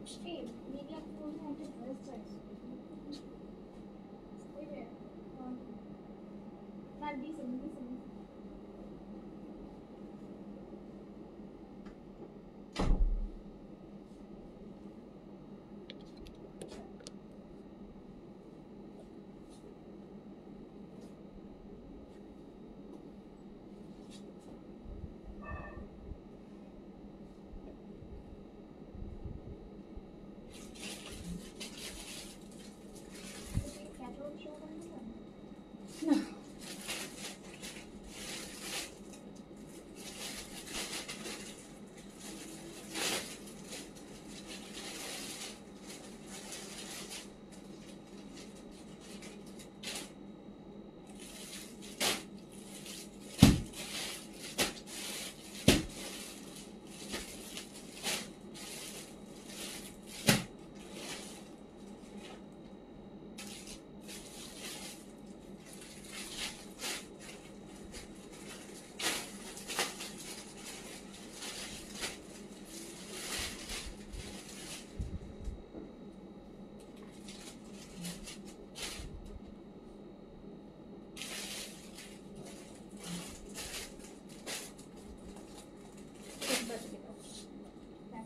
এই মিডিয়াম ফোনে একটা ড্রেস চাইছি ওই যে না দিছে ক্যাটালগ শো করেন না।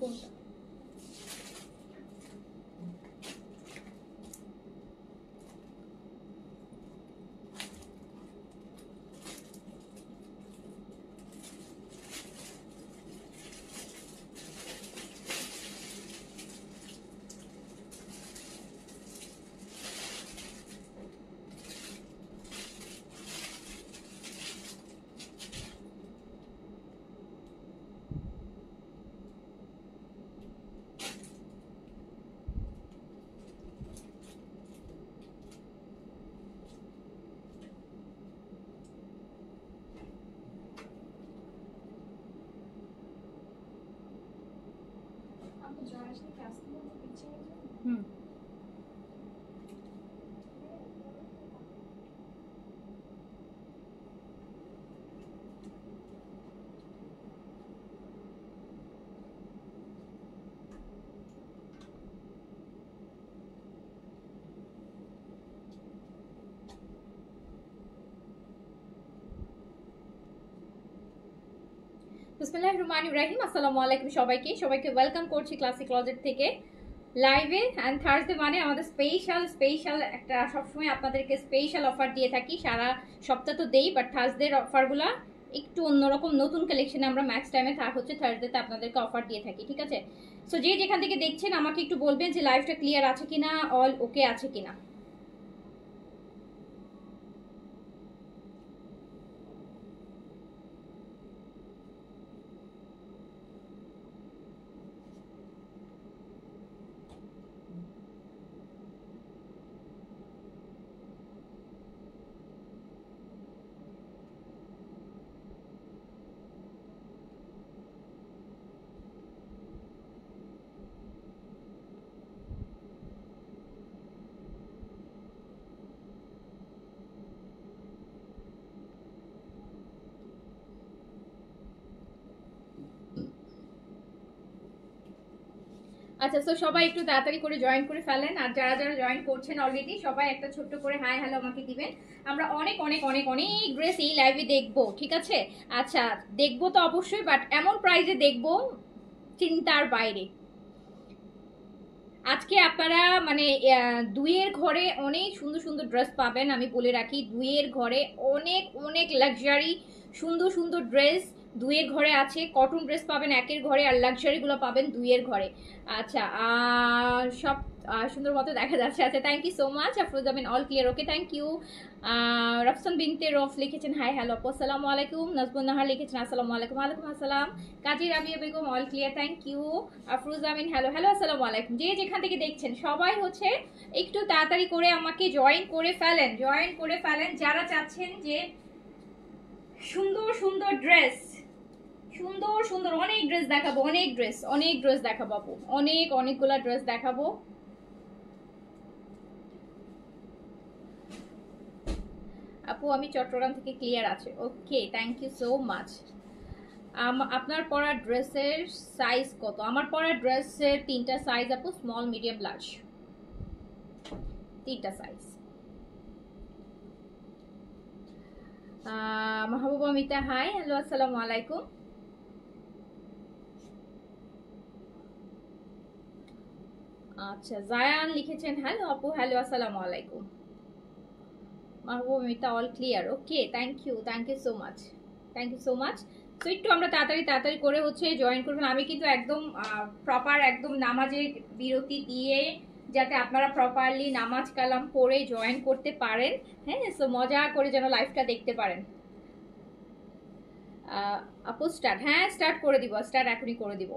কোনটা আপনি জয়েশ নি ক্লাস করতে পিছিয়ে গেছেন বিসমিল্লাহির রহমানির রহিম। আসসালামু আলাইকুম সবাইকে ওয়েলকাম করছি ক্লাসিক ক্লজেট থেকে লাইভে। অ্যান্ড থার্সডে মানে আমাদের স্পেশাল একটা সবসময় আপনাদেরকে স্পেশাল অফার দিয়ে থাকি, সারা সপ্তাহ তো দেই, বাট থার্সডের অফারগুলো একটু অন্যরকম, নতুন কালেকশনে আমরা ম্যাক্স টাইমে হচ্ছে থার্সডেতে আপনাদেরকে অফার দিয়ে থাকি, ঠিক আছে? সো যে যেখান থেকে দেখছেন আমাকে একটু বলবেন যে লাইভটা ক্লিয়ার আছে কিনা, অল ওকে আছে কিনা। আচ্ছা, তো সবাই একটু তাড়াতাড়ি করে জয়েন করে ফেলেন, আর যারা যারা জয়েন করছেন অলরেডি সবাই একটা ছোট্ট করে হাই হ্যালো আমাকে দিবেন। আমরা অনেক অনেক অনেক অনেক ড্রেস এই লাইভে দেখবো, ঠিক আছে? আচ্ছা, দেখবো তো অবশ্যই, বাট এমন প্রাইজে দেখবো চিন্তার বাইরে। আজকে আপনারা মানে দুইয়ের ঘরে অনেক সুন্দর সুন্দর ড্রেস পাবেন, আমি বলে রাখি দুইয়ের ঘরে অনেক অনেক লাক্সারি সুন্দর সুন্দর ড্রেস দুইয়ের ঘরে আছে। কটন ড্রেস পাবেন একের ঘরে, আর লাক্সারিগুলো পাবেন দুইয়ের ঘরে। আচ্ছা, সব সুন্দর মতো দেখা যাচ্ছে। আচ্ছা, thank you so much Afroz Amin, all clear, okay, thank you. Rafsan Binte Raf লিখেছেন হাই হ্যালো আপু, আসসালামু আলাইকুম। নাজবুন নাহার লিখেছেন আসসালামু আলাইকুম। ওয়ালাইকুম আসসালাম। Kazi Rabia Begum, all clear, thank you. Afroz Amin hello hello, আসসালামু আলাইকুম। যে যেখান থেকে দেখছেন সবাই হচ্ছে একটু তাড়াতাড়ি করে আমাকে জয়েন করে ফেলেন যারা চাচ্ছেন যে সুন্দর সুন্দর ড্রেস, সুন্দর সুন্দর অনেক ড্রেস দেখাবো, অনেক ড্রেস দেখাবো আপু, অনেকগুলা ড্রেস দেখাবো। আপু আমি চট্টগ্রাম থেকে, ক্লিয়ার আছে, ওকে, থ্যাংক ইউ সো মাচ। আপনার পরা ড্রেসের সাইজ কত? আমার পরা ড্রেসের 3টা সাইজ আপু, স্মল, মিডিয়াম, লার্জ, 3টা size. Mahbuba Mita hi, hello, আসসালামু আলাইকুম। আচ্ছা, জায়ান লিখেছেন হ্যালো আপু, হ্যালো, আসসালামু আলাইকুম। Mahbuba Mita all clear, okay, thank you so much, thank you so much. তো একটু আমরা তাড়াতাড়ি করে হচ্ছে জয়েন করবেন। আমি কিন্তু একদম প্রপার একদম নামাজের বিরতি দিয়ে যাতে আপনারা প্রপারলি নামাজ কালাম পড়ে জয়েন করতে পারেন, হ্যাঁ, সো মজা করে যেন লাইভটা দেখতে পারেন। আপু স্টার্ট, হ্যাঁ স্টার্ট করে দিব, স্টার্ট এখনই করে দিব।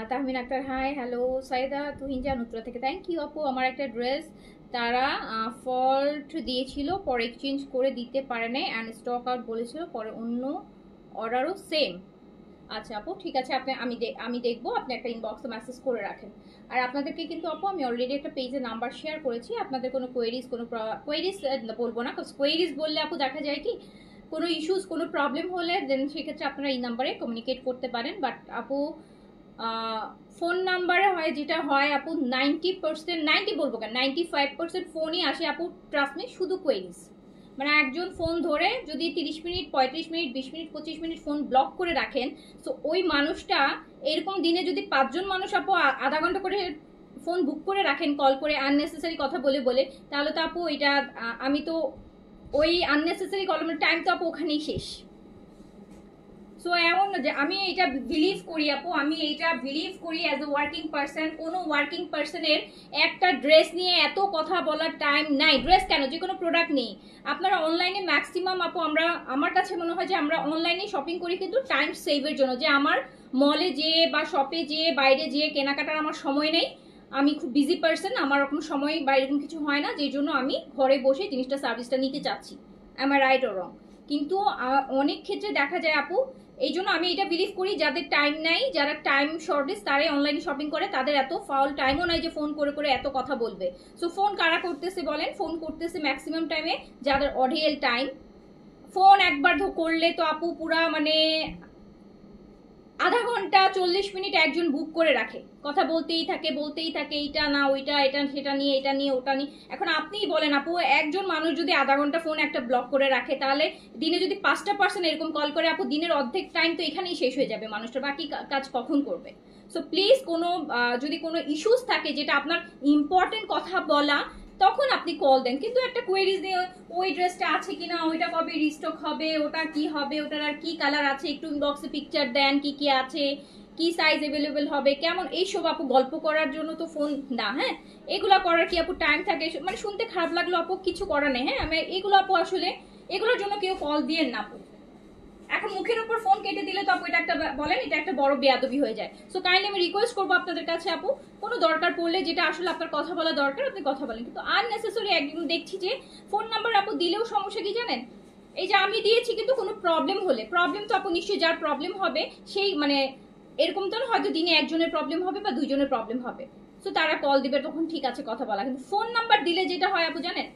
Tahmin Akter hi, hello. সাইদা তুহিনজান উত্তরা থেকে, থ্যাংক ইউ আপু। আমার একটা ড্রেস তারা ফল্ট দিয়েছিল, পরে এক্সচেঞ্জ করে দিতে পারে নাই অ্যান্ড স্টক আউট বলেছিল, পরে অন্য অর্ডারও সেম। আচ্ছা আপু ঠিক আছে, আমি দেখবো, আপনি একটা ইনবক্সে মেসেজ করে রাখেন। আর আপনাদেরকে কিন্তু আপু আমি অলরেডি একটা পেজে নাম্বার শেয়ার করেছি। আপনাদের কোনো কোয়েরিজ বলবো না, কোয়েরিজ বললে আপু দেখা যায় কি কোনো ইস্যুস কোনো প্রবলেম হলে দেন সেক্ষেত্রে আপনারা এই নাম্বারে কমিউনিকেট করতে পারেন। বাট আপু ফোন নাম্বারে হয় যেটা হয় আপু 90% বলবো কেন 95% ফোনই আসে আপু, ট্রাস্ট মি, শুধু কোয়েরিজ। মানে একজন ফোন ধরে যদি 30 minute 35 minute 20 minute 25 minute phone block করে রাখেন, তো ওই মানুষটা এরকম দিনে যদি 5 জন মানুষ আপু আধা ঘন্টা করে ফোন বুক করে রাখেন কল করে আননেসেসারি কথা বলে, তাহলে তো আপু এটা আমি তো ওই আননেসেসারি কলমের টাইম তো আপু ওখানেই শেষ। সো এমন না যে আমি এটা বিলিভ করি আপু, আমি এইটা বিলিভ করি অ্যাজ এ ওয়ার্কিং পারসন, কোনো ওয়ার্কিং পারসনের একটা ড্রেস নিয়ে এত কথা বলার টাইম নাই। ড্রেস কেন, যে কোনো প্রোডাক্ট নেই, আপনারা অনলাইনে ম্যাক্সিমাম আপু আমার কাছে মনে হয় যে আমরা অনলাইনে শপিং করি কিন্তু টাইম সেভের জন্য, যে আমার মলে যেয়ে বা শপে যেয়ে বাইরে যেয়ে কেনাকাটার আমার সময় নেই, আমি খুব বিজি পারসন, আমার ওরকম সময় বা এরকম কিছু হয় না, যেই জন্য আমি ঘরে বসে জিনিসটা সার্ভিসটা নিতে চাচ্ছি। I am right or wrong? কিন্তু অনেক ক্ষেত্রে দেখা যায় আপু, এই জন্য আমি এটা বিলিভ করি যাদের টাইম নাই, যারা টাইম শর্টেজ তারাই অনলাইনে শপিং করে, তাদের এত ফাউল টাইমও নাই যে ফোন করে করে এত কথা বলবে। সো ফোন কারা করতেছে বলেন? ফোন করতেছে ম্যাক্সিমাম টাইমে যাদের অঢেল টাইম। ফোন একবার করলে তো আপু পুরা মানে আধা ঘন্টা 40 মিনিট একজন বুক করে রাখে, কথা বলতেই থাকে এইটা না ওইটা, এটা সেটা নিয়ে, এটা নিয়ে ওটা নিয়ে। এখন আপনিই বলেন আপু, একজন মানুষ যদি আধা ঘন্টা ফোন একটা ব্লক করে রাখে, তাহলে দিনে যদি 5টা পার্সন এরকম কল করে আপু, দিনের অর্ধেক টাইম তো এখানেই শেষ হয়ে যাবে, মানুষটা বাকি কাজ কখন করবে? সো প্লিজ যদি কোনো ইস্যুস থাকে যেটা আপনার ইম্পর্টেন্ট কথা বলা, তখন আপনি কল দেন। কিন্তু একটা কোয়েরিজ দিয়ে ওই ড্রেসটা আছে কিনা, ওইটা কবে রিস্টক হবে, ওটা কি হবে, ওটার আর কি কালার আছে, একটু ইনবক্সে পিকচার দেন, কি কি আছে, কি সাইজ অ্যাভেলেবেল হবে, কেমন, এইসব আপু গল্প করার জন্য তো ফোন না। হ্যাঁ, এগুলো করার কি আপু টাইম থাকে? মানে শুনতে খারাপ লাগলো আপু, কিছু করার নেই। হ্যাঁ, আমি এগুলো আপু আসলে এগুলোর জন্য কেউ কল দিয়ে না আপু। এখন মুখের উপর ফোন কেটে দিলে তো আপু এটা একটা বলেন, এটা একটা বড় বেয়াদবি হয়ে যায়। সো কাইন্ডলি আমি রিকোয়েস্ট করবো আপনাদের কাছে আপু, কোনো দরকার পড়লে যেটা আসলে আপনার কথা বলা দরকার আপনি কথা বলেন, কিন্তু আননেসেসারি একদম দেখছি যে ফোন নাম্বার আপু দিলেও সমস্যা কি জানেন, এই যে আমি দিয়েছি কিন্তু কোনো প্রবলেম হলে, প্রবলেম তো আপু নিশ্চয়ই যার প্রবলেম হবে সেই মানে এরকম তো না হয়তো দিনে একজনের প্রবলেম হবে বা দুইজনের প্রবলেম হবে, সো তারা কল দিবে, তখন ঠিক আছে কথা বলা। কিন্তু ফোন নাম্বার দিলে যেটা হয় আপু জানেন,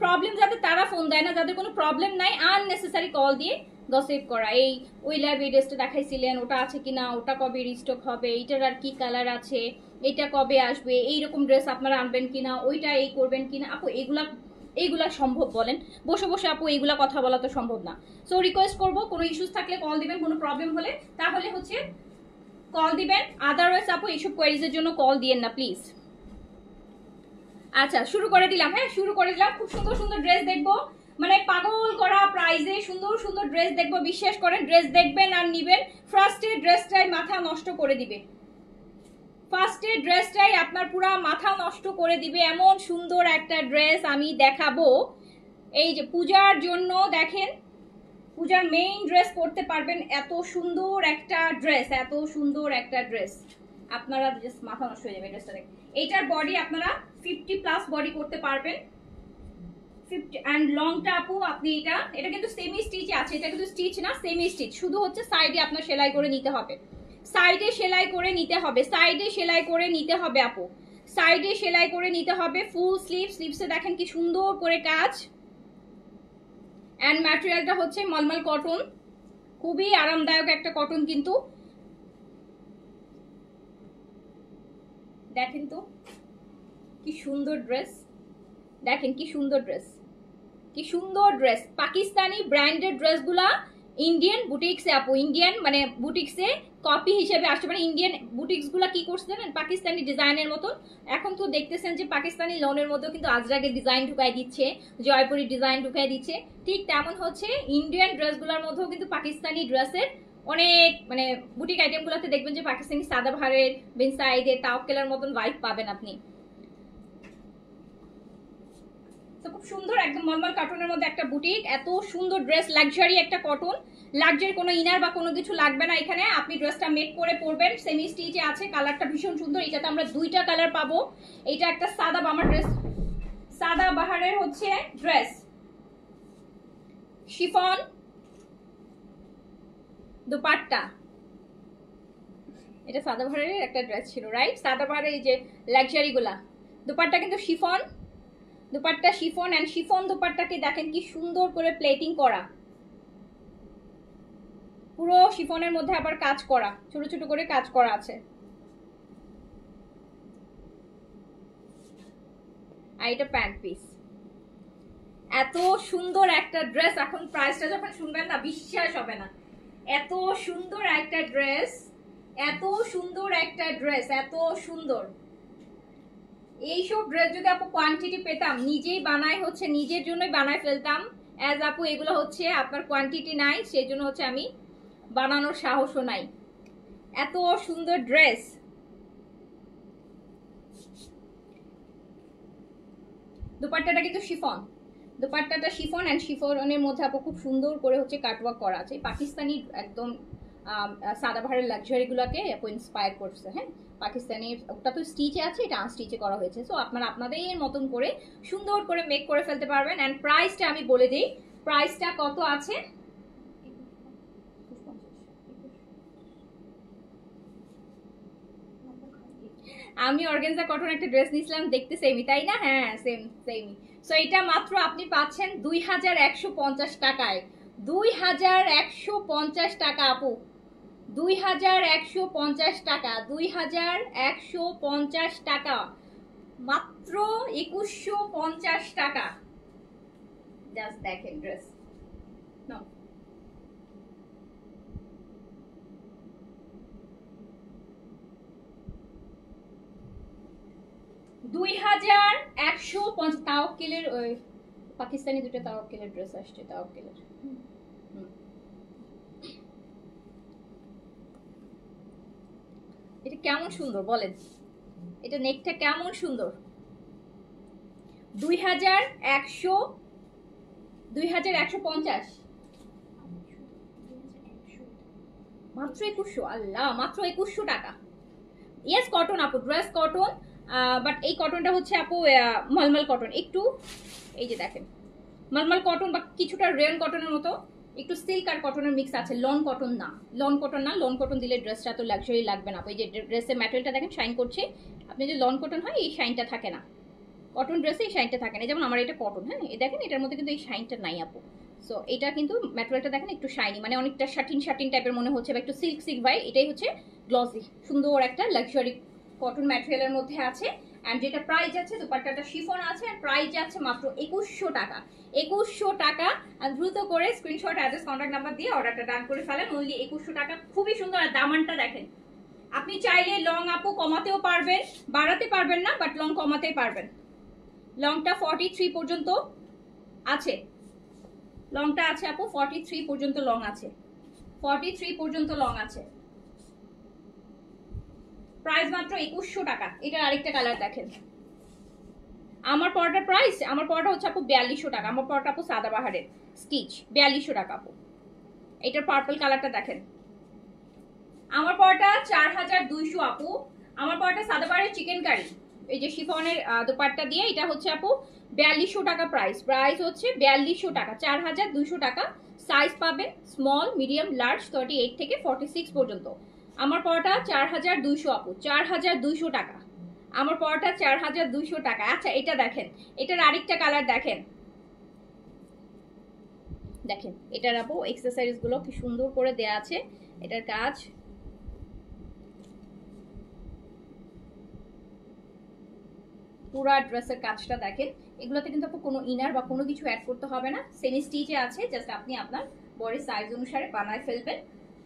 প্রবলেম যাদের তারা ফোন দেয় না, যাদের কোনো প্রবলেম নাই আননেসেসারি কল দিয়ে গসিপ করা, এই ওই ল্যাব এই ড্রেসটা দেখাইছিলেন, ওটা আছে কিনা, ওটা কবে রিস্টক হবে, এইটার আর কি কালার আছে, এটা কবে আসবে, এইরকম ড্রেস আপনারা আনবেন কিনা, ওইটা এই করবেন কিনা আপু, এইগুলা সম্ভব বলেন? বসে বসে আপু এইগুলা কথা বলা তো সম্ভব না। সো রিকোয়েস্ট করবো কোনো ইস্যুস থাকলে কল দিবেন, কোনো প্রবলেম হলে তাহলে হচ্ছে কল দিবেন, আদারওয়াইজ আপু এইসব কোয়েরিজের জন্য কল দিয়েন না প্লিজ। আচ্ছা শুরু করে দিলাম, হ্যাঁ শুরু করে দিলাম। খুব সুন্দর সুন্দর ড্রেস দেখবো, মানে পাগল করা প্রাইজে সুন্দর সুন্দর ড্রেস দেখবো। বিশ্বাস করেন, ড্রেস দেখবেন আর নিবেন, ফার্স্টে ড্রেসটাই মাথা নষ্ট করে দিবে, ফার্স্টে ড্রেসটাই আপনার পুরো মাথা নষ্ট করে দিবে। এমন সুন্দর একটা ড্রেস আমি দেখাবো, এই যে পূজার জন্য দেখেন, পূজার মেইন ড্রেস পরতে পারবেন, এত সুন্দর একটা ড্রেস, এত সুন্দর একটা ড্রেস, আপনারা জাস্ট মাথা নষ্ট হয়ে যাবে ড্রেসটা দেখে। এইটার বডি আপনারা 50+ বডি করতে পারবেন, 50 অ্যান্ড লংটা আপু আপনি এটা কিন্তু সেমি স্টিচ আছে, এটা কিন্তু স্টিচ না, সেমি স্টিচ, শুধু হচ্ছে সাইডে আপনার সেলাই করে নিতে হবে, সাইডে সেলাই করে নিতে হবে, সাইডে সেলাই করে নিতে হবে আপু, সাইডে সেলাই করে নিতে হবে। ফুল স্লিভসে দেখেন কি সুন্দর করে কাজ, অ্যান্ড ম্যাটেরিয়ালটা হচ্ছে মলমল কটন, খুবই আরামদায়ক একটা কটন কিন্তু। দেখেন তো কি সুন্দর ড্রেস, দেখেন কি সুন্দর ড্রেস, কি সুন্দর ড্রেস। পাকিস্তানি ব্র্যান্ডেড ড্রেসগুলা ইন্ডিয়ান বুটিক্সে আপু, ইন্ডিয়ান মানে বুটিক্সে কপি হিসেবে আসছে। মানে ইন্ডিয়ান বুটিক্সগুলা কি করছে জানেন, পাকিস্তানি ডিজাইনের মতো। এখন তো দেখতেছেন যে পাকিস্তানি লনের মধ্যে কিন্তু আজরাকের ডিজাইন ঢুকাই দিচ্ছে, জয়পুরি ডিজাইন ঢুকাই দিচ্ছে। ঠিক তেমন হচ্ছে ইন্ডিয়ান ড্রেসগুলোর মধ্যেও কিন্তু পাকিস্তানি ড্রেসের অনেক মানে বুটিক আইটেমগুলোতে দেখবেন যে পাকিস্তানি সাদাবাহারের, বিন সাইদের, তাওয়াক্কেলের মতন ভাইব পাবেন আপনি। খুব সুন্দর একদম মলমল কটনের মধ্যে একটা বুটিক, এত সুন্দর ড্রেস, লাক্সারি একটা কটন, লাক্সারি কোনো ইনার বা কোনো কিছু লাগবে না এখানে। আপনি ড্রেসটা মেক করে পরবেন, সেমি স্টিচে আছে, কালারটা ভীষণ সুন্দর। এটাতে আমরা দুইটা কালার পাবো। এটা একটা সাদা বাহার ড্রেস, সাদা বাহারের হচ্ছে ড্রেস, শিফন দুপাট্টা। এটা সাদা বাহারের একটা ড্রেস ছিল, রাইট? সাদা বাহারের এই যে লাক্সারি গুলা, দুপাট্টা কিন্তু chiffon dupatta, chiffon and chiffon দুপাট্টাকে দেখেন কি সুন্দর করে প্লেটিং করা, পুরো শিফনের মধ্যে আবার কাজ করা, ছোট ছোট করে কাজ করা আছে। আর এটা প্যান্ট পিস। এত সুন্দর একটা ড্রেস, এখন প্রাইসটা যখন শুনবেন না বিশ্বাস হবে না। এত সুন্দর একটা ড্রেস, এত সুন্দর একটা ড্রেস, এত সুন্দর। এইসব ড্রেস যদি আপু কোয়ান্টিটি পেতাম, নিজেই বানাই হচ্ছে, নিজের জন্যই বানাই ফেলতাম। অ্যাজ আপু এগুলো হচ্ছে আপনার কোয়ান্টিটি নাই, সেই জন্য হচ্ছে আমি বানানোর সাহসও নাই। এত সুন্দর ড্রেস, দুপাট্টাটা কিন্তু শিফন, দুপাট্টাটা শিফন এন্ড শিফনের মধ্যে আপু খুব সুন্দর করে হচ্ছে কাটওয়ার্ক করা আছে। পাকিস্তানি একদম সাদাবাহারের লাক্সারি গুলাকে আপু ইন্সপায়ার করছে। হ্যাঁ, পাকিস্তানি ওটা তো স্টিচে আছে, এটা আনস্টিচে করা হয়েছে। সো আপনারা আপনাদের মতন করে সুন্দর করে মেক করে ফেলতে পারবেন। এন্ড প্রাইসটা আমি বলে দিই, প্রাইসটা কত আছে। আমি অর্গানজা কটন একটা ড্রেস নিয়েছিলাম, দেখতে সেমই তাই না? হ্যাঁ সেম সেমই। সো এটা মাত্র আপনি পাচ্ছেন 2150 টাকায়। 2150 টাকা আপু, 2150 টাকা, 2150 টাকা, মাত্র 2150 টাকা। জাস্ট দেখেন ড্রেস, না 2150। তাওয়াক্কেলের ওই পাকিস্তানি দুটো তাওয়াক্কেলের ড্রেস আসছে, তাওয়াক্কেলের। এটা কেমন সুন্দর বলেন, এটা নেকটা কেমন সুন্দর। 2150, মাত্র 2100। আল্লাহ, মাত্র 2100 টাকা। ইয়েস কটন আপু, ড্রেস কটন, বাট এই কটনটা হচ্ছে আপু মলমল কটন একটু। এই যে দেখেন মলমল কটন বা কিছুটা রেয়ন কটনের মতো, একটু সিল্ক আর কটনের মিক্স আছে। লন কটন না, লন কটন না। লন কটন দিলে ড্রেসটা তো লাক্সারি লাগবে না। এই যে ড্রেসের ম্যাটেরিয়ালটা দেখেন শাইন করছে। আপনি যে লন কটন হয় এই শাইনটা থাকে না, কটন ড্রেসে এই শাইনটা থাকে না। যেমন আমার এটা কটন, হ্যাঁ এই দেখেন এটার মধ্যে কিন্তু এই শাইনটা নাই আপু। সো এটা কিন্তু ম্যাটেরিয়ালটা দেখেন একটু শাইনি, মানে অনেকটা শাটিন শাটিন টাইপের মনে হচ্ছে, বা একটু সিল্ক সিল্ক ভাই। এটাই হচ্ছে গ্লসি সুন্দর একটা লাক্সারি কটন ম্যাটেরিয়ালের মধ্যে আছে। এন্ড যেটা প্রাইস আছে, দুপাট্টাটা শিফন আছে, আর প্রাইস আছে মাত্র 2100 টাকা। 2100 টাকা। দ্রুত করে স্ক্রিনশট, অ্যাড্রেস, কন্ট্যাক্ট নাম্বার দিয়ে অর্ডারটা ডান করে ফেলেন। অনলি 2100 টাকা। খুবই সুন্দর। আর দামানটা দেখেন, আপনি চাইলে লং আপু কমাতেও পারবেন, বাড়াতে পারবেন না, বাট লং কমাতেই পারবেন। লংটা 43 পর্যন্ত আছে, লংটা আছে আপু 43 পর্যন্ত লং আছে, 43 পর্যন্ত লং আছে। প্রাইস মাত্র 2100 টাকা। এটার আরেকটা কালার দেখেন। আমার পরটার প্রাইস, আমার পরটা হচ্ছে আপু 4200 টাকা। আমার পরটা আপু সাদাবাহারের স্টিচ, 4200 টাকা আপু। এটার পার্পল কালারটা দেখেন। আমার পরটা 4200 আপু। আমার পরটা সাদাবাহারের চিকেন কারি, এই যে শিফনের দোপাট্টা দিয়ে। এটা হচ্ছে আপু 4200 টাকা প্রাইস। প্রাইস হচ্ছে 4200 টাকা, 4200 টাকা। সাইজ পাবেন স্মল, মিডিয়াম, লার্জ, 38 থেকে 46 পর্যন্ত। আমার পরটা 4200 আপু, 4200 টাকা। আমার পরটা 4200 টাকা। আচ্ছা এটা দেখেন, এটার আরেকটা কালার দেখেন, দেখেন এটার আপু এক্সারসাইজ গুলো কি সুন্দর করে দেয়া আছে, এটার কাজ পুরা ড্রেসের কাজটা দেখেন। এগুলোতে কিন্তু আপু কোনো ইনার বা কোনো কিছু অ্যাড করতে হবে না, সেমি স্টিচে আছে, জাস্ট আপনি আপনার বডি সাইজ অনুসারে বানায় ফেলবেন।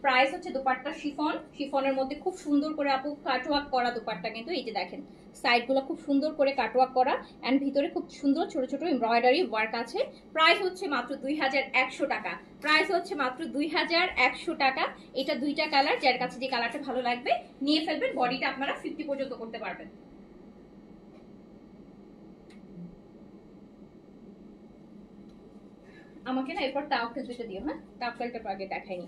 প্রাইস হচ্ছে দোপাট্টা শিফন, শিফনের মধ্যে খুব সুন্দর করে আপু কাটওয়ার্ক করা দোপাট্টা, কিন্তু এই যে দেখেন সাইডগুলো খুব সুন্দর করে কাটওয়ার্ক করা অ্যান্ড ভিতরে খুব সুন্দর ছোট ছোট এমব্রয়ডারি ওয়ার্ক আছে। প্রাইস হচ্ছে মাত্র 2100 টাকা, প্রাইস হচ্ছে মাত্র 2100 টাকা। এটা দুইটা কালার, যার কাছে যে কালারটা ভালো লাগবে নিয়ে ফেলবেন, বডিটা আপনারা 50 পর্যন্ত করতে পারবেন। আমাকে না এরপর তাওয়াক্কেল দুটো দিও, হ্যাঁ তাওয়াক্কেলটা আগে দেখাইনি।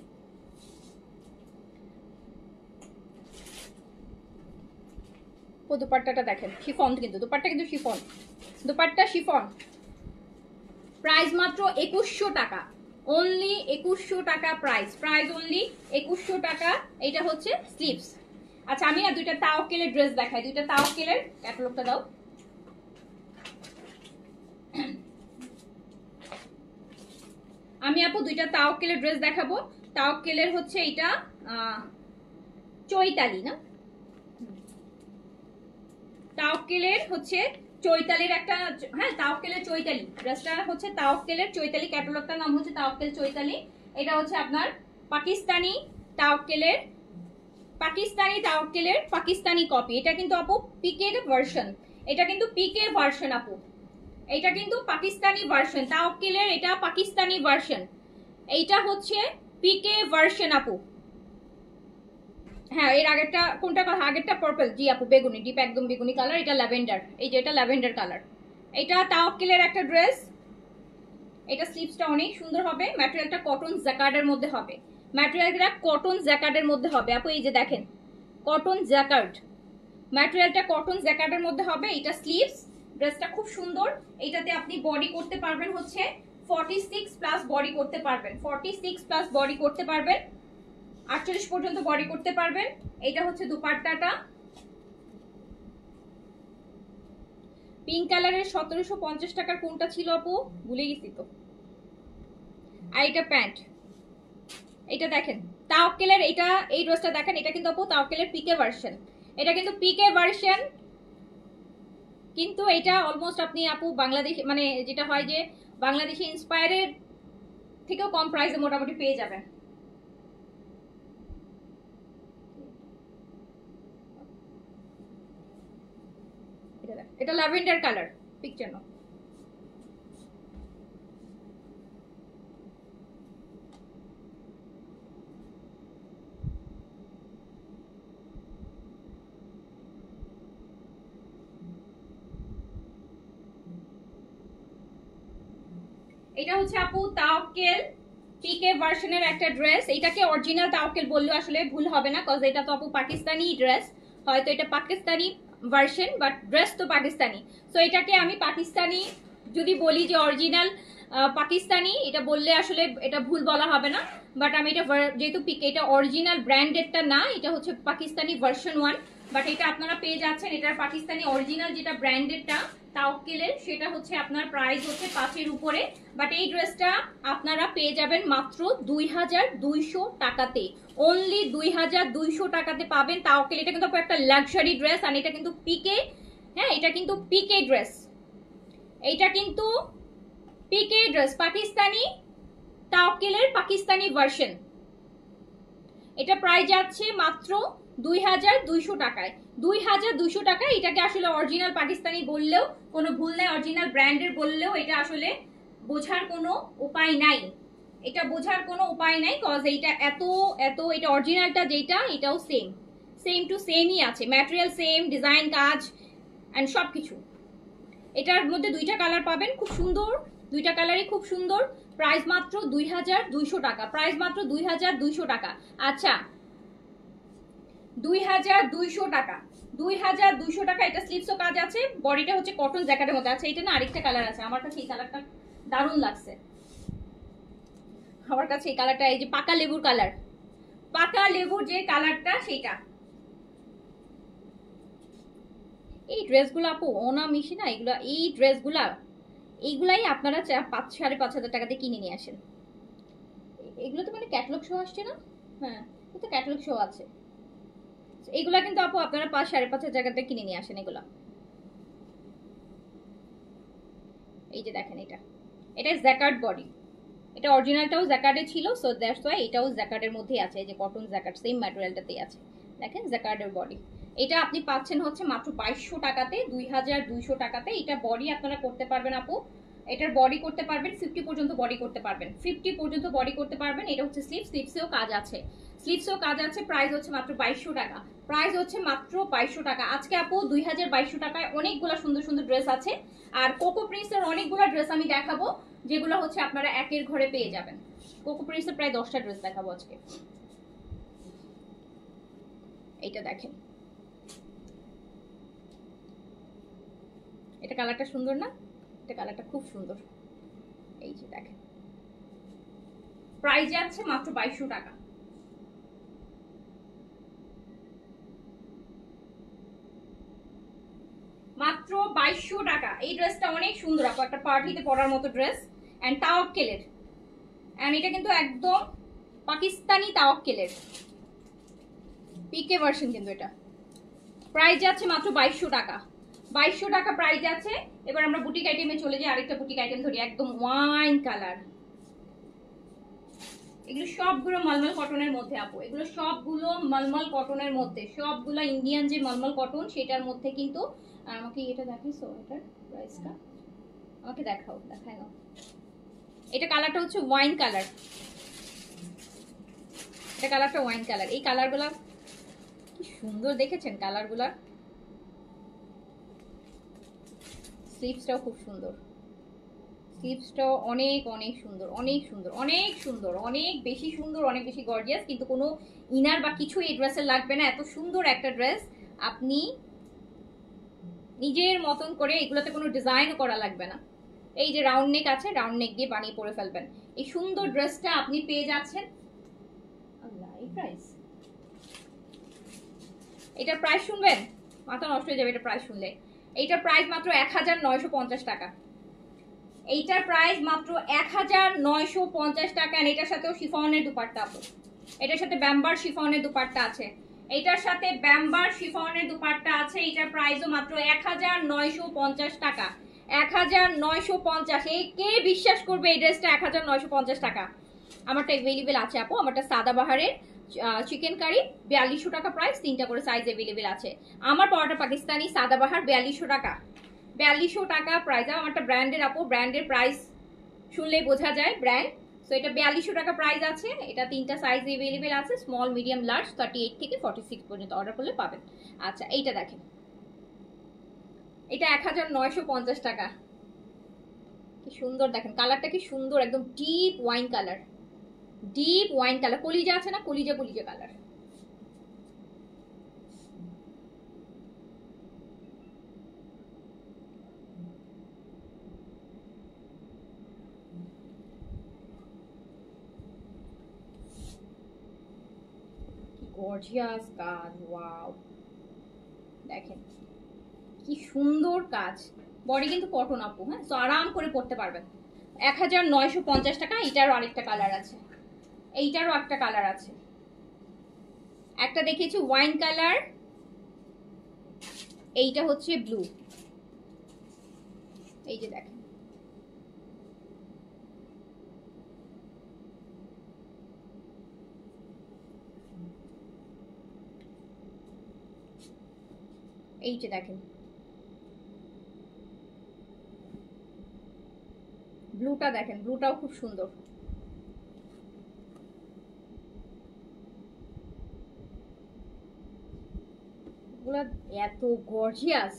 ও দুপাট্টাটা দেখেন শিফন, কিন্তু দুপাট্টা কিন্তু শিফন, দুপাট্টা শিফন। প্রাইস মাত্র 2100 টাকা, অনলি 2100 টাকা প্রাইস, প্রাইস অনলি 2100 টাকা। এটা হচ্ছে স্লিভস। আচ্ছা আমি না দুইটা তাওয়াক্কেলের ড্রেস দেখাই, দুইটা তাওয়াক্কেলের ক্যাটালগটা দাও। আমি আপু দুইটা তাওয়াক্কেলের ড্রেস দেখাবো। তাওয়াক্কেলের হচ্ছে এটা চৈতালি না, তাওয়াক্কেলের হচ্ছে চৈতালির একটা, হ্যাঁ তাওয়াক্কেলের চৈতালি ড্রেসটা হচ্ছে তাওয়াক্কেলের চৈতালি, ক্যাটালগটার নাম হচ্ছে তাওয়াক্কেল চৈতালি। এটা হচ্ছে আপনার পাকিস্তানি তাওয়াক্কেলের, পাকিস্তানি কপি। এটা কিন্তু আপু পিকের ভার্সন, এটা কিন্তু পিকের ভার্সন আপু, এটা কিন্তু পাকিস্তানি ভার্সন তাওয়াক্কেলের, এটা পাকিস্তানি ভার্সন, এইটা হচ্ছে পিকে ভার্সন আপু। হ্যাঁ এর আগেরটা কোনটা, আগেরটা পার্পল, জি আপু বেগুনি, ডিপ একদম বেগুনি কালার, এটা ল্যাভেন্ডার, এই যে এটা ল্যাভেন্ডার কালার। এটা তাওয়াক্কেলের একটা ড্রেস, এটা স্লিভসটা অনেক সুন্দর হবে, ম্যাটেরিয়ালটা কটন জ্যাকার্ডের মধ্যে হবে, ম্যাটেরিয়ালটা কটন জ্যাকার্ডের মধ্যে হবে আপু, এই যে দেখেন কটন জ্যাকার্ড, ম্যাটেরিয়ালটা কটন জ্যাকার্ডের মধ্যে হবে। এটা স্লিভস, ড্রেসটা খুব সুন্দর। এইটাতে আপনি বডি করতে পারবেন হচ্ছে 46 প্লাস বডি করতে পারবেন, 46 প্লাস বডি করতে পারবেন, 48 পর্যন্ত বডি করতে পারবেন। এটা হচ্ছে দুপাট্টাটা, পিঙ্ক কালারের 1750 টাকার কোনটা ছিল আপু ভুলে গেছি তো। আর এটা প্যান্ট, এটা দেখেন তাওয়াক্কেলের, এটা এই ড্রেসটা দেখেন, এটা কিন্তু আপু তাওয়াক্কেলের পিকে ভার্সন, এটা কিন্তু পিকে ভার্সন, কিন্তু এটা অলমোস্ট আপনি আপু বাংলাদেশ মানে যেটা হয় যে বাংলাদেশি ইন্সপায়ারের থেকেও কম প্রাইসে মোটামুটি পেয়ে যাবেন। এটা ল্যাভেন্ডার কালার, পিকচার নাও। এটা হচ্ছে আপু তাওয়াক্কেল পিকে ভার্সনের একটা ড্রেস, এটাকে অরিজিনাল তাওয়াক্কেল বললেও আসলে ভুল হবে না, কজ এটা তো আপু পাকিস্তানি ড্রেস, হয়তো এটা পাকিস্তানি ভার্সন বাট ড্রেস তো পাকিস্তানি, সো এটাকে আমি পাকিস্তানি যদি বলি যে অরিজিনাল পাকিস্তানি, এটা বললে আসলে এটা ভুল বলা হবে না। বাট আমি এটা যেহেতু পিকে, এটা অরিজিনাল ব্র্যান্ডেডটা না, এটা হচ্ছে পাকিস্তানি ভার্সন 1, বাট এটা আপনারা পেয়ে যাচ্ছেন এটার পাকিস্তানি অরিজিনাল যেটা ব্র্যান্ডেডটা তাওয়াক্কেলের, সেটা হচ্ছে আপনার প্রাইস হচ্ছে 5 এর উপরে, বাট এই ড্রেসটা আপনারা পেয়ে যাবেন মাত্র 2200 টাকাতে, অনলি 2200 টাকাতে পাবেন তাওয়াক্কেল। এটা কিন্তু একটা লাক্সারি ড্রেস, আর এটা কিন্তু পিকে, হ্যাঁ এটা কিন্তু পিকে ড্রেস, এইটা কিন্তু পিকে ড্রেস পাকিস্তানি তাওয়াক্কেলের পাকিস্তানি ভার্সন। এটা প্রাইস যাচ্ছে মাত্র 2200 টাকায়, 2200 টাকায়। এটাকে আসলে অরিজিনাল পাকিস্তানি বললেও কোনো ভুল নেই, অরিজিনাল ব্র্যান্ডের বললেও এটা আসলে বোঝার কোনো উপায় নাই, এটা বোঝার কোনো উপায় নাই, কজ এইটা এত এত এটা অরিজিনালটা যেটা এটাও সেম টু সেমই আছে, ম্যাটেরিয়াল সেম, ডিজাইন কাজ অ্যান্ড সব কিছু। এটার মধ্যে দুইটা কালার পাবেন, খুব সুন্দর, দুইটা কালারই খুব সুন্দর। প্রাইস মাত্র 2200 টাকা, প্রাইস মাত্র 2200 টাকা। আচ্ছা 2200 টাকা, 2200 টাকা। এটা স্লিভসও কাজ আছে, বডিটা হচ্ছে কটন জ্যাকেটের মধ্যে আছে। এটা না আরেকটা কালার আছে, আমার কাছে এই কালারটা দারুণ লাগছে, আমার কাছে এই কালারটা, এই যে পাকা লেবুর কালার, পাকা লেবুর যে কালারটা সেইটা। এই ড্রেসগুলো আপু ওনা মিশি না, এগুলা এই ড্রেসগুলা এইগুলাই আপনারা 5,500 টাকাতে কিনে নিয়ে আসেন, এগুলো তো মানে ক্যাটালগ শো আসছে না? হ্যাঁ, এটা ক্যাটালগ শো আছে। এগুলা কিন্তু আপু আপনারা 5-5.5 জায়গাতে কিনে নিয়ে আসেন এগুলা। এই যে দেখেন, এটা জ্যাকার্ড বডি, এটা অরিজিনালটাও জ্যাকার্ডে ছিল, সো দ্যাটস ওয়াই এটাও জ্যাকার্ডের মধ্যেই আছে। এই যে কটন জ্যাকার্ড, সেম ম্যাটেরিয়ালটাতেই আছে। দেখেন জ্যাকার্ডের বডি, এটা আপনি পাচ্ছেন হচ্ছে মাত্র 2200 টাকাতে, 2200 টাকাতে। এটা বডি আপনারা করতে পারবেন আপু, এটার বডি করতে পারবেন 50 পর্যন্ত বডি করতে পারবেন, 50 পর্যন্ত বডি করতে পারবেন। এটা হচ্ছে স্লিভসেও কাজ আছে, স্লিভসেও কাজ আছে। প্রাইস হচ্ছে মাত্র 2200 টাকা, প্রাইস হচ্ছে মাত্র 2200 টাকা। আজকে আপু 2200 টাকায় অনেকগুলো সুন্দর সুন্দর ড্রেস আছে। আর কোকো প্রিন্সের অনেকগুলো ড্রেস আমি দেখাবো, যেগুলো হচ্ছে আপনারা একের ঘরে পেয়ে যাবেন। কোকো প্রিন্সের প্রায় 10টা ড্রেস দেখাবো আজকে। এইটা দেখেন, এটা কালারটা সুন্দর না? এটা কালারটা খুব সুন্দর। এই যে দেখেন, প্রাইস যাচ্ছে মাত্র 2200 টাকা। মাত্র 2200 টাকা। এই ড্রেসটা অনেক সুন্দর আপু, একটা পার্টিতে পরার মতো ড্রেস, এন্ড তাওয়াক্কেলের, এন্ড এটা কিন্তু একদম পাকিস্তানি তাওয়াক্কেলের পিকে ভার্সন কিন্তু এটা। প্রাইস যাচ্ছে মাত্র 2200 টাকা, 2200 টাকা প্রাইস আছে। এবার আমরা বুটিক আইটেমে চলে যাই, আরেকটা বুটিক আইটেম ধরি, একদম ওয়াইন কালার। এগুলো সবগুলো মলমল কটনের মধ্যে আপু, এগুলো সবগুলো মলমল কটনের মধ্যে, সবগুলো ইন্ডিয়ান যে মলমল কটন সেটার মধ্যে কিন্তু। আমাকে এটা দেখাইছো, এটার প্রাইসটা আমাকে দেখাও, দেখাই নাও। এটা কালারটা হচ্ছে ওয়াইন কালার, এটা কালারটা ওয়াইন কালার। এই কালারগুলা কি সুন্দর দেখেছেন কালারগুলা। স্লিভসটাও খুব সুন্দর, স্লিভসটাও অনেক অনেক সুন্দর, অনেক সুন্দর, অনেক সুন্দর, অনেক বেশি সুন্দর, অনেক বেশি গর্জিয়াস। কিন্তু কোনো ইনার বা কিছু এই ড্রেসের লাগবে না, এত সুন্দর একটা ড্রেস। আপনি নিজের মতন করে, এগুলোতে কোনো ডিজাইনও করা লাগবে না। এই যে রাউন্ড নেক আছে, রাউন্ড নেক দিয়ে বানিয়ে পরে ফেলবেন। এই সুন্দর ড্রেসটা আপনি পেয়ে যাচ্ছেন। আল্লাহ, এই প্রাইস, এটার প্রাইস শুনবেন মাথা নষ্ট হয়ে যাবে এটা প্রাইস শুনলে। এইটার প্রাইস মাত্র 1950 টাকা, এইটার প্রাইস মাত্র 1950 টাকা। এটার সাথেও শিফনের দুপাট্টা আপু, এটার সাথে ব্যাম্বার শিফনের দুপাট্টা আছে, এটার সাথে ব্যাম্বার শিফনের দুপাট্টা আছে। এটার প্রাইসও মাত্র 1950 টাকা, 1950। এই কে বিশ্বাস করবে এই ড্রেসটা 1950 টাকা? আমারটা এভেলেবেল আছে আপু, আমারটা সাদাবাহারের চিকেন কারি 4200 টাকা প্রাইস, 3টা করে সাইজ এভেলেবেল আছে। আমার পরাটা পাকিস্তানি সাদাবাহার 4200 টাকা, 4200 টাকা প্রাইস। আমারটা ব্র্যান্ডের আপু, ব্র্যান্ডের প্রাইস শুনলেই বোঝা যায় ব্র্যান্ড। সো এটা 4200 টাকা প্রাইস আছে। এটা 3টা সাইজ এভেলেবেল আছে, স্মল, মিডিয়াম, লার্জ, 38 থেকে 46 পর্যন্ত অর্ডার করলে পাবেন। আচ্ছা, এইটা দেখেন, এটা 1950 টাকা। কি সুন্দর দেখেন কালারটা, কি সুন্দর, একদম deep wine colour, deep wine colour, কলিজা আছে না, কলিজা কলিজা কালার। গর্জিয়াস কাজ, ওয়াও দেখেন কি সুন্দর কাজ। বডি কিন্তু কটন আপু, হ্যাঁ, তো আরাম করে পরতে পারবেন। 1950 টাকা। এটারও আরেকটা কালার আছে, এইটারও একটা কালার আছে, একটা দেখিয়েছি ওয়াইন কালার, এইটা হচ্ছে ব্লু। এই যে দেখেন, এই যে দেখেন ব্লুটা, দেখেন ব্লুটাও খুব সুন্দর। এগুলো এত গর্জিয়াস,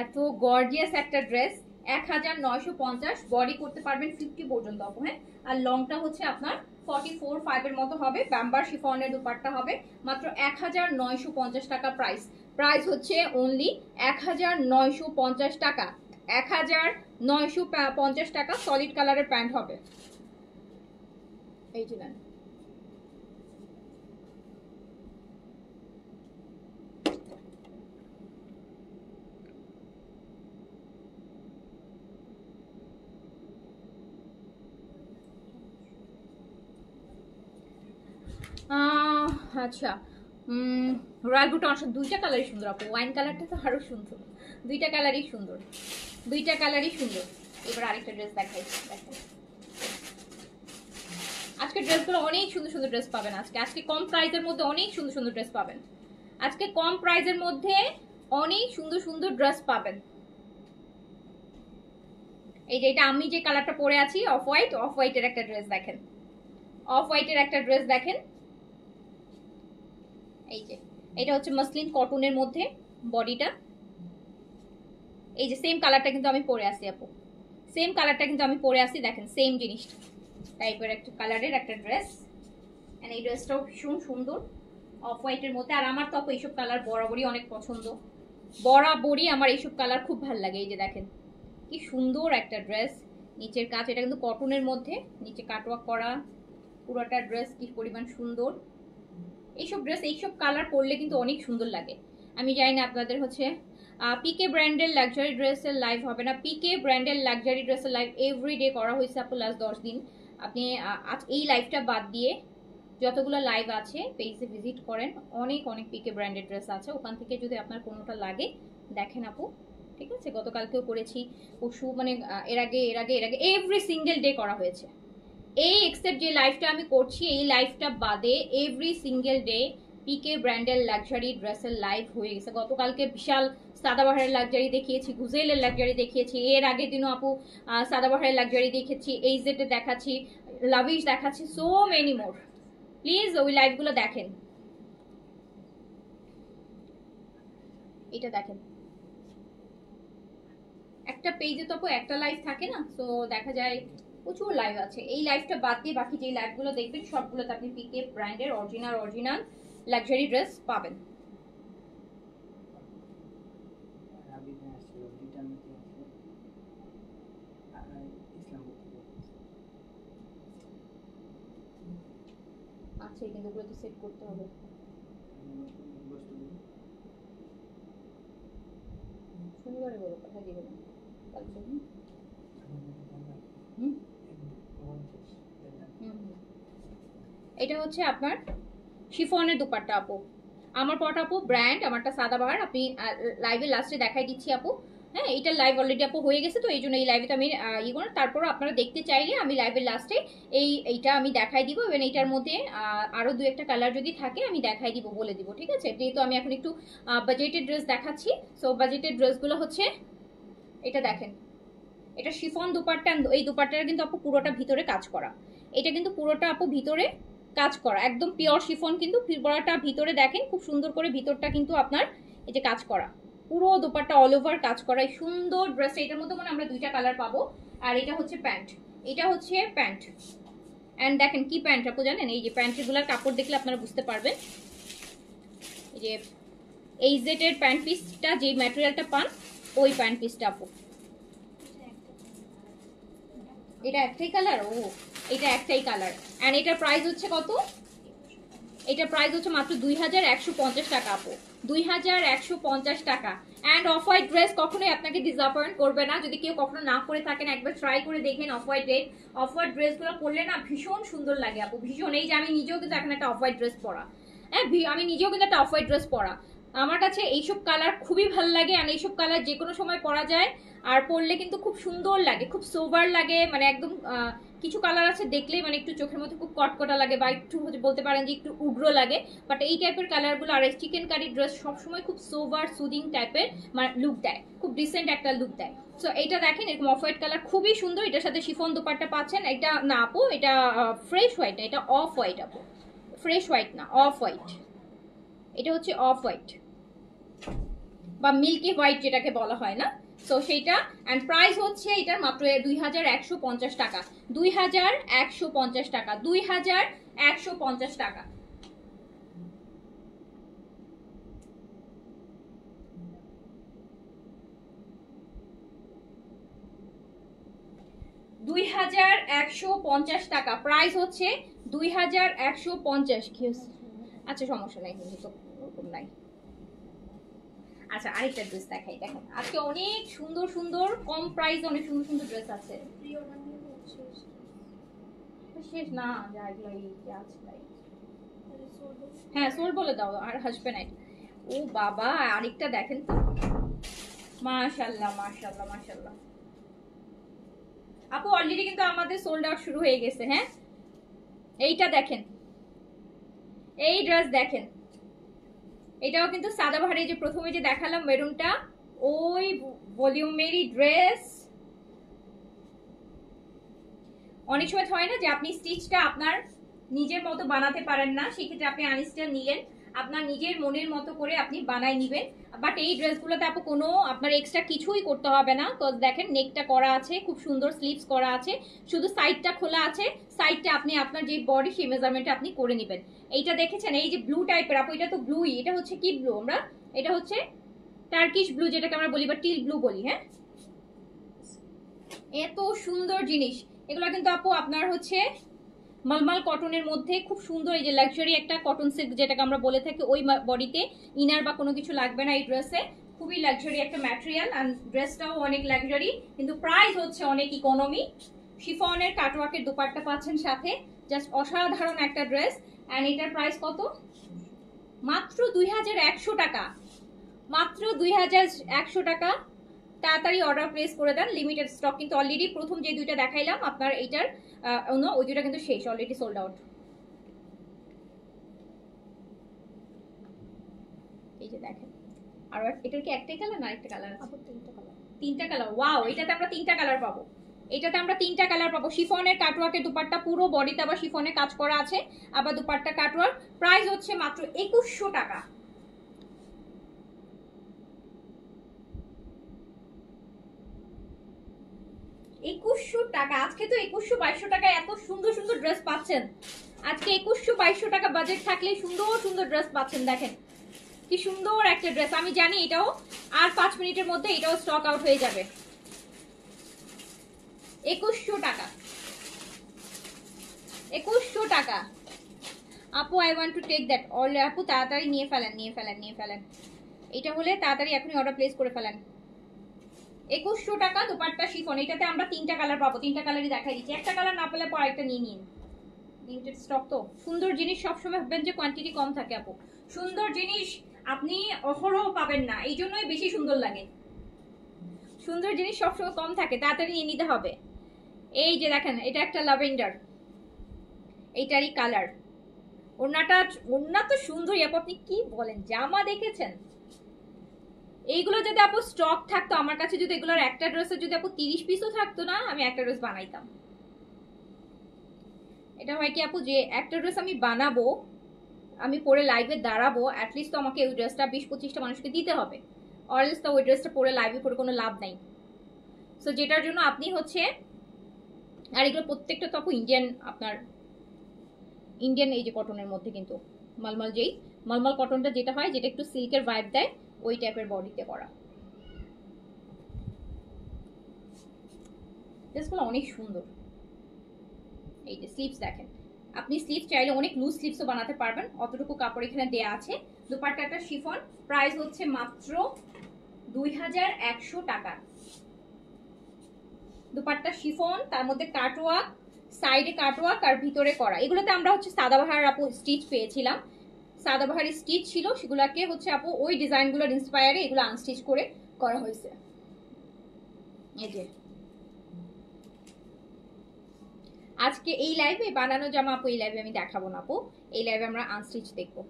এত গর্জিয়াস একটা ড্রেস। 1950, বডি করতে পারবেন 50 পর্যন্ত আপু, হ্যাঁ। আর লংটা হচ্ছে আপনার 44-5 এর মতো হবে, ব্যাম্বার শিফনের দুপাট্টা হবে। মাত্র 1950 টাকা প্রাইস, প্রাইস হচ্ছে অনলি 1950 টাকা, 1950 টাকা। সলিড কালারের প্যান্ট হবে, এই যে নেন। আচ্ছা, রয়্যাল বুটন দুইটা কালারই সুন্দর আপু, ওয়াইন কালারটা তো আরো সুন্দর, দুইটা কালারই সুন্দর, দুইটা কালারই সুন্দর। এবার আরেকটা ড্রেস দেখাই, দেখেন আজকে ড্রেসগুলো অনেক সুন্দর সুন্দর ড্রেস পাবেন, আজকে আজকে কম প্রাইসের মধ্যে অনেক সুন্দর সুন্দর ড্রেস পাবেন, আজকে কম প্রাইসের মধ্যে অনেক সুন্দর সুন্দর ড্রেস পাবেন। এই যে এটা আমি যে কালারটা পরে আছি অফ হোয়াইট, অফ হোয়াইটের একটা ড্রেস দেখেন, অফ হোয়াইটের একটা ড্রেস দেখেন। এই যে এটা হচ্ছে মসলিন কটনের মধ্যে বডিটা, এই যে সেম কালারটা কিন্তু আমি পরে আসি আপু, সেম কালারটা কিন্তু আমি পরে আসি, দেখেন সেম জিনিসটা টাইপের একটা কালারের একটা ড্রেস। এন্ড এই ড্রেসটাও ভীষণ সুন্দর অফ হোয়াইটের মধ্যে। আর আমার তো আপু এইসব কালার বরাবরই অনেক পছন্দ, বরাবরই আমার এইসব কালার খুব ভালো লাগে। এই যে দেখেন কি সুন্দর একটা ড্রেস, নিচের কাজ, এটা কিন্তু কটনের মধ্যে, নিচে কাটওয়ার্ক করা, পুরোটা ড্রেস কি পরিমাণ সুন্দর। এইসব ড্রেস এইসব কালার পরলে কিন্তু অনেক সুন্দর লাগে। আমি জানি না আপনাদের হচ্ছে পিকে ব্র্যান্ডের লাক্সারি ড্রেসের লাইভ হবে না, পিকে ব্র্যান্ডের লাক্সারি ড্রেসের লাইভ এভরিডে করা হয়েছে আপু লাস্ট 10 দিন। আপনি এই লাইভটা বাদ দিয়ে যতগুলো লাইভ আছে পেজে ভিজিট করেন, অনেক অনেক পিকে ব্র্যান্ডেড ড্রেস আছে, ওখান থেকে যদি আপনার কোনোটা লাগে দেখেন আপু, ঠিক আছে। গতকালকেও করেছি, পরশু মানে এর আগে এভরি সিঙ্গেল ডে করা হয়েছে, এই এক্সেপ্ট যে লাইভটা আমি করছি এই লাইভটা বাদে এভরি সিঙ্গেল ডে পিকে ব্র্যান্ডের লাক্সারি ড্রেসের লাইভ হয়ে গেছে। গতকালকে বিশাল সাদাবাহারের লাক্সারি দেখিয়েছি, গুজেলের লাক্সারি দেখিয়েছি, এর আগের দিনও আপু সাদাবাহারের লাক্সারি দেখেছি, এইজেটে দেখাচ্ছি, লাভিশ দেখাচ্ছি, সো মেনি মোর। প্লিজ ওই লাইভগুলো দেখেন। এটা দেখেন, একটা পেজে তো একটা লাইভ থাকে না, তো দেখা যায় প্রচুর লাইভ আছে। এই লাইভটা বাদ দিয়ে বাকি যে লাইভগুলো দেখবেন সবগুলোতে আপনি পিকে ব্র্যান্ডের অরিজিনাল লাক্সারি ড্রেস পাবেন। আচ্ছা কিন্তু ওগুলো তো সেট করতে হবে। শনিবারে বলো কোথায় দিবেন কালকে? এটা হচ্ছে আপনার শিফনের দুপাট্টা আপু, আমার পটা আপু ব্র্যান্ড, আমারটা সাদাবাহার, আপনি লাইভে লাস্টে দেখাই দিচ্ছি আপু। হ্যাঁ এটা লাইভ অলরেডি আপু হয়ে গেছে, তো এই জন্য এই লাইভে তো আমি ই করি, তারপরও আপনারা দেখতে চাইলে আমি লাইভের লাস্টে এইটা আমি দেখাই দিব, এবং এইটার মধ্যে আরও দু একটা কালার যদি থাকে আমি দেখাই দিব, বলে দিব, ঠিক আছে। যেহেতু আমি এখন একটু বাজেটের ড্রেস দেখাচ্ছি, সো বাজেটের ড্রেসগুলো হচ্ছে এটা দেখেন, এটা শিফন দুপাট্টা, এই দুপাট্টাটা কিন্তু আপু পুরোটা ভিতরে কাজ করা, এটা কিন্তু পুরোটা আপু ভিতরে কাজ করা, একদম পিওর শিফন, কিন্তু পুরোটা ভিতরে দেখেন খুব সুন্দর করে ভিতরটা কিন্তু আপনার এই যে কাজ করা, পুরো দুপাট্টা অল ওভার কাজ করা, এই সুন্দর ড্রেস। এটার মধ্যে মানে আমরা দুইটা কালার পাবো, আর এটা হচ্ছে প্যান্ট, এটা হচ্ছে প্যান্ট। অ্যান্ড দেখেন কি প্যান্ট আপু জানেন, এই যে প্যান্টগুলোর কাপড় দেখলে আপনারা বুঝতে পারবেন, এই যে এই জেটের প্যান্ট পিসটা যে ম্যাটেরিয়ালটা পান ওই প্যান্ট পিসটা আপু। এটা একটাই কালার, ও এটা একটাই কালার। এন্ড এটার প্রাইস হচ্ছে কত? এটার প্রাইস হচ্ছে মাত্র 2150 টাকা আপু, 2150 টাকা। এন্ড অফ হোয়াইট ড্রেস কখনোই আপনাকে ডিসঅ্যাপয়েন্ট করবে না, যদি কেউ কখনো না করে থাকেন একবার ট্রাই করে দেখেন off white dress, off white ড্রেসগুলো পরলে না ভীষণ সুন্দর লাগে আপু, ভীষণ। এই যে আমি নিজেও কিন্তু এখন একটা অফ হোয়াইট ড্রেস পরা, হ্যাঁ আমি নিজেও কিন্তু একটা অফ হোয়াইট ড্রেস পরা, আমার কাছে এইসব কালার খুবই ভালো লাগে, আর এইসব কালার যে কোনো সময় পরা যায়, আর পরলে কিন্তু খুব সুন্দর লাগে, খুব সোবার লাগে, মানে একদম কিছু কালার আছে দেখলেই মানে একটু চোখের মধ্যে খুব কটকটা লাগে, বা একটু বলতে পারেন যে একটু উগ্র লাগে, বাট এই টাইপের কালারগুলো আর চিকেন কারি ড্রেস সবসময় খুব সোবার সুদিং টাইপের মানে লুক দেয়, খুব ডিসেন্ট একটা লুক দেয়। সো এইটা দেখেন এরকম অফ হোয়াইট কালার খুবই সুন্দর, এটার সাথে শিফন দুপাট্টা পাচ্ছেন। এটা না আপু, এটা ফ্রেশ হোয়াইট না, এটা অফ হোয়াইট আপু, ফ্রেশ হোয়াইট না, অফ হোয়াইট, এটা হচ্ছে অফ হোয়াইট বা মিল্কি হোয়াইট যেটাকে বলা হয় না, সো সেইটা। অ্যান্ড প্রাইস হচ্ছে এটার মাত্র 2150 টাকা, 2150 টাকা, 2150 টাকা। টাকা প্রাইস হচ্ছে 2150। কি আচ্ছা সমস্যা নাই, কিন্তু তো ওরকম নাই। আচ্ছা আরেকটা ড্রেস দেখাই, দেখেন আজকে অনেক সুন্দর সুন্দর কম প্রাইসে অনেক সুন্দর সুন্দর ড্রেস আছে। শেষ না যা এগুলো আছে তাই সোল বল। হ্যাঁ সোল বলে দাও আর হাসবে না। ও বাবা আরেকটা দেখেন তো, মাশাআল্লাহ মাশাআল্লাহ মাশাআল্লাহ। আপু অলরেডি কিন্তু আমাদের সোল্ড আউট শুরু হয়ে গেছে। হ্যাঁ এইটা দেখেন, এই ড্রেস দেখেন, এটাও কিন্তু সাদাবাহারে যে প্রথমে যে দেখালাম মেরুনটা, ওই ভলিউমেরই ড্রেস। অনেক সময় হয় না যে আপনি স্টিচটা আপনার নিজের মতো বানাতে পারেন না, সেক্ষেত্রে আপনি আনস্টিচ নিলেন, আপনার নিজের মনের মতো করে আপনি বানাই নেবেন। বাট এই ড্রেসগুলোতে আপু কোনো আপনার এক্সট্রা কিছুই করতে হবে না। তো দেখেন নেকটা করা আছে, খুব সুন্দর স্লিভস করা আছে, শুধু সাইডটা খোলা আছে। সাইডটা আপনি আপনার যে বডি সেই মেজারমেন্টে আপনি করে নেবেন। এইটা দেখেছেন এই যে ব্লু টাইপের, আপু এটা তো ব্লুই, এটা হচ্ছে কি ব্লু, আমরা এটা হচ্ছে টার্কিশ ব্লু যেটাকে আমরা বলি বা টিল ব্লু বলি। হ্যাঁ এত সুন্দর জিনিস এগুলো কিন্তু আপু আপনার হচ্ছে মালমাল কটনের মধ্যে খুব সুন্দর, এই যে লাক্সারি একটা কটন সিল্ক যেটাকে আমরা বলে থাকি, ওই বডিতে ইনার বা কোনো কিছু লাগবে না এই ড্রেসে। খুবই লাক্সারি একটা ম্যাটেরিয়াল, আর ড্রেসটাও অনেক লাক্সারি, কিন্তু প্রাইস হচ্ছে অনেক ইকোনমি। শিফনের কাটওয়ার্কের দুপাট্টা পাচ্ছেন সাথে, জাস্ট অসাধারণ একটা ড্রেস। অ্যান্ড এটার প্রাইস কত? মাত্র 2100 টাকা, মাত্র 2100 টাকা। তাড়াতাড়ি অর্ডার প্লেস করে দেন, লিমিটেড স্টক কিন্তু অলরেডি। প্রথম যে দুইটা দেখাইলাম আপনার এইটার অন্য ওই দুইটা কিন্তু শেষ, অলরেডি সোল্ড আউট। এই যে দেখেন, আর এটার কি একটাই কালার না আরেকটা কালার? আপু তিনটা কালার। তিনটা কালার, ওয়াও, এটাতে আমরা তিনটা কালার পাবো, এটাতে আমরা তিনটা কালার পাবো। শিফনের কাটওয়ার্কের দুপাট্টা, পুরো বডিতে আবার শিফনের কাজ করা আছে, আবার দুপাট্টা কাটওয়ার্ক। প্রাইস হচ্ছে মাত্র 2100 টাকা। আজকে তো 2100-2200 টাকায় এত সুন্দর সুন্দর ড্রেস পাচ্ছেন। আজকে 2100-2200 টাকা বাজেট থাকলে সুন্দর সুন্দর ড্রেস পাচ্ছেন। দেখেন কি সুন্দর একটা ড্রেস, আমি জানি এটাও আর 5 মিনিটের মধ্যে এটাও স্টক আউট হয়ে যাবে। 2100 টাকা, 2100 টাকা। আপু I want to take that all. আপু তাড়াতাড়ি নিয়ে ফেলেন নিয়ে ফেলেন নিয়ে ফেলেন, এটা হলে তাড়াতাড়ি এখনই অর্ডার প্লেস করে ফেলেন। 2100 টাকা দুপাট্টা শিফন, এটাতে আমরা তিনটা কালার পাবো, তিনটা কালারই দেখাই দিচ্ছি, একটা কালার না পেলে পর আরেকটা নিয়ে নিন। লিমিটেড স্টক তো। সুন্দর জিনিস সবসময় ভাববেন যে কোয়ান্টিটি কম থাকে আপু, সুন্দর জিনিস আপনি অহরহ পাবেন না, এই জন্যই বেশি সুন্দর লাগে। সুন্দর জিনিস সবসময় কম থাকে, তাড়াতাড়ি নিয়ে নিতে হবে। এই যে দেখেন এটা একটা ল্যাভেন্ডার, এইটারই কালার। ওড়না তো সুন্দরই আপু, আপনি কি বলেন, জামা দেখেছেন? এইগুলো যদি আপু স্টক থাকতো আমার কাছে, যদি এগুলোর একটা ড্রেসের যদি আপু 30 পিসও থাকতো না, আমি একটা ড্রেস বানাইতাম। এটা হয় কি আপু, যে একটা ড্রেস আমি বানাবো, আমি পরে লাইভে দাঁড়াবো, অ্যাটলিস্ট তো আমাকে ওই ড্রেসটা 20-25টা মানুষকে দিতে হবে, অরএলস তো ওই ড্রেসটা পরে লাইভে পরে কোনো লাভ নাই। সো যেটার জন্য আপনি হচ্ছে, আর এগুলো প্রত্যেকটা তো আপু ইন্ডিয়ান, আপনার ইন্ডিয়ান এই যে কটনের মধ্যে কিন্তু মালমাল, যেই মালমাল কটনটা যেটা হয়, যেটা একটু সিল্কের ভাইব দেয়, ওই টাইপের বডিতে করা ড্রেসগুলো অনেক সুন্দর। এই যে স্লিভস দেখেন, আপনি স্লিভ চাইলে অনেক লুজ স্লিভসও বানাতে পারবেন, অতটুকু কাপড় এখানে দেয়া আছে। দুপাট্টাটা শিফন, প্রাইস হচ্ছে মাত্র 2100 টাকা। দুপাট্টা শিফন, তার মধ্যে কাটওয়ার্ক, সাইডে কাটওয়ার্ক আর ভিতরে করা। এগুলোতে আমরা হচ্ছে সাদাবাহার আপু স্টিচ পেয়েছিলাম, সাদাবাহারি স্টিচ ছিল, সেগুলোকে হচ্ছে আপু ওই ডিজাইনগুলোর ইন্সপায়ারে এগুলো আনস্টিচ করে করা হয়েছে। এই যে আজকে এই লাইভে বানানো জামা আপু, এই লাইভে আমি দেখাবো না আপু, এই লাইভে আমরা আনস্টিচ দেখবো।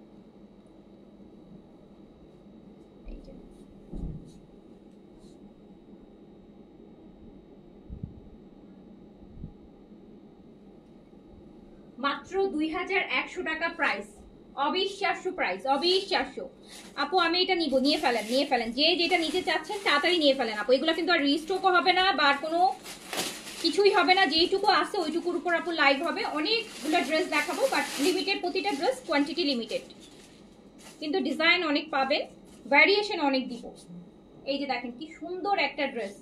মাত্র 2100 টাকা প্রাইস, অবিশ্বাস্য প্রাইস, অবিশ্বাস্য। আপু আমি এটা নিব, নিয়ে ফেলেন নিয়ে ফেলেন, যে যেটা নিতে চাচ্ছেন তাড়াতাড়ি নিয়ে ফেলেন আপু। এগুলো কিন্তু আর রিস্টকও হবে না বা কোনো কিছুই হবে না, যেইটুকু আছে ওইটুকুর উপর আপু লাইভ হবে। অনেকগুলো ড্রেস দেখাবো, বাট লিমিটেড, প্রতিটা ড্রেস কোয়ান্টিটি লিমিটেড, কিন্তু ডিজাইন অনেক পাবেন, ভ্যারিয়েশন অনেক দিব। এই যে দেখেন কি সুন্দর একটা ড্রেস,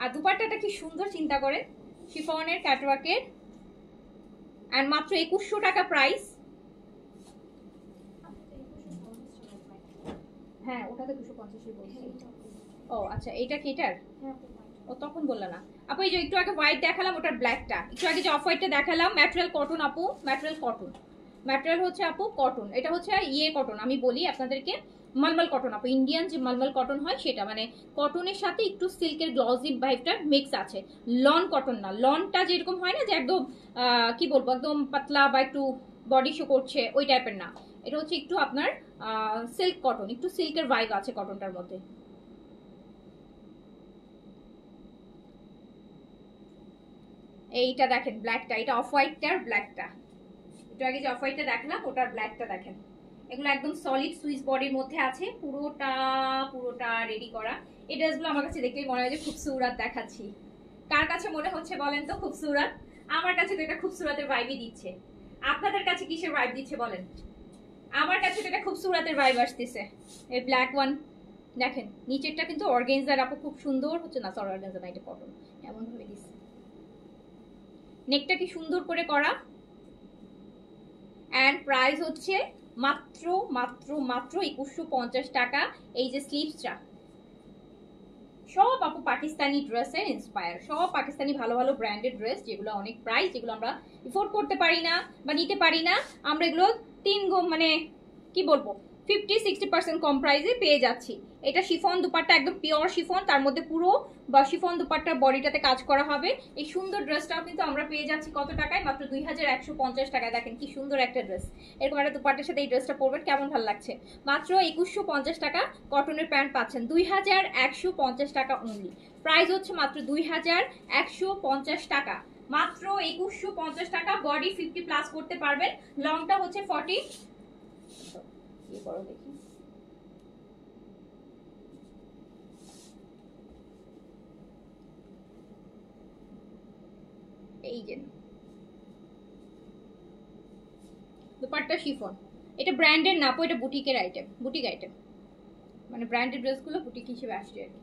আর দুপাট্টাটা কি সুন্দর, চিন্তা করে শিফনের ক্যাটওয়ার্কের, আর মাত্র 2100 টাকা প্রাইস। হ্যাঁ ওটাতে 250 বলছি। ও আচ্ছা, এটা কি এটার? ও তখন বললা না আপু, এই যে একটু আগে হোয়াইট দেখালাম, ওটার ব্ল্যাকটা, একটু আগে যে অফ হোয়াইটটা দেখালাম, ম্যাটেরিয়াল কটন আপু, ম্যাটেরিয়াল কটন, ম্যাটেরিয়াল হচ্ছে আপু কটন, এটা হচ্ছে ইয়ে কটন, আমি বলি আপনাদেরকে মালমাল কটন আপু, ইন্ডিয়ান যে মালমাল কটন হয় সেটা, মানে কটনের সাথে একটু সিল্কের গ্লসি ভাইবটা মিক্স আছে। লন কটন না, লনটা যেরকম হয় না যে একদম কি বলবো একদম পাতলা বা একটু বডি শো করছে ওই টাইপের না, এটা হচ্ছে একটু আপনার সিল্ক কটন, একটু সিল্কের ভাইব আছে কটনটার মধ্যে। এইটা দেখেন ব্ল্যাকটা, এটা অফ হোয়াইটটার ব্ল্যাকটা, একটু আগে যে অফ হোয়াইটটা দেখলাম ওটার ব্ল্যাকটা দেখেন। এগুলো একদম সলিড সুইস বডির মধ্যে আছে, পুরোটা পুরোটা রেডি করা। এই ড্রেসগুলো আমার কাছে দেখলেই মনে হয় যে খুবসুরত দেখাচ্ছি। কার কাছে মনে হচ্ছে বলেন তো খুবসুরত? আমার কাছে তো এটা খুবসুরতের ভাইবই দিচ্ছে। আপনাদের কাছে কিসের ভাইব দিচ্ছে বলেন? আমার কাছে তো এটা খুবসুরতের ভাইব আসতেছে। এই ব্ল্যাক ওয়ান দেখেন, নিচেরটা কিন্তু অর্গানজার আপু, খুব সুন্দর হচ্ছে না, সরি অর্গানজা না, এটা কটন, এমন ভাবে দিচ্ছে। নেকটা কি সুন্দর করে করা, অ্যান্ড প্রাইস হচ্ছে মাত্র মাত্র মাত্র 2150 টাকা। এই যে স্লিভসটা সব আপু পাকিস্তানি ড্রেসের ইন্সপায়ার, সব পাকিস্তানি ভালো ভালো ব্র্যান্ডেড ড্রেস, যেগুলো অনেক প্রাইস, যেগুলো আমরা এফোর্ড করতে পারি না বা নিতে পারি না, আমরা এগুলো মানে কি বলবো 50-60% কম প্রাইসে পেয়ে যাচ্ছি। এটা শিফন দুপাট্টা, একদম পিওর শিফন, তার মধ্যে পুরো বা শিফন দুপাট্টার বডিটাতে কাজ করা হবে। এই সুন্দর ড্রেসটাও কিন্তু আমরা পেয়ে যাচ্ছি কত টাকায়? মাত্র 2150 টাকায়। দেখেন কি সুন্দর একটা ড্রেস, এরকম একটা দুপাট্টার সাথে এই ড্রেসটা পরবেন কেমন ভালো লাগছে। মাত্র 2150 টাকা কটনের প্যান্ট পাচ্ছেন, 2150 টাকা অনলি। প্রাইস হচ্ছে মাত্র 2150 টাকা, মাত্র 2150 টাকা। বডি 50+ করতে পারবেন, লংটা হচ্ছে 40। দেখি এই যে দুপাট্টা শিফন, এটা ব্র্যান্ডের না আপু, এটা বুটিকের আইটেম, বুটিক আইটেম, মানে ব্র্যান্ডেড ড্রেসগুলো বুটিক হিসেবে আসছে আর কি।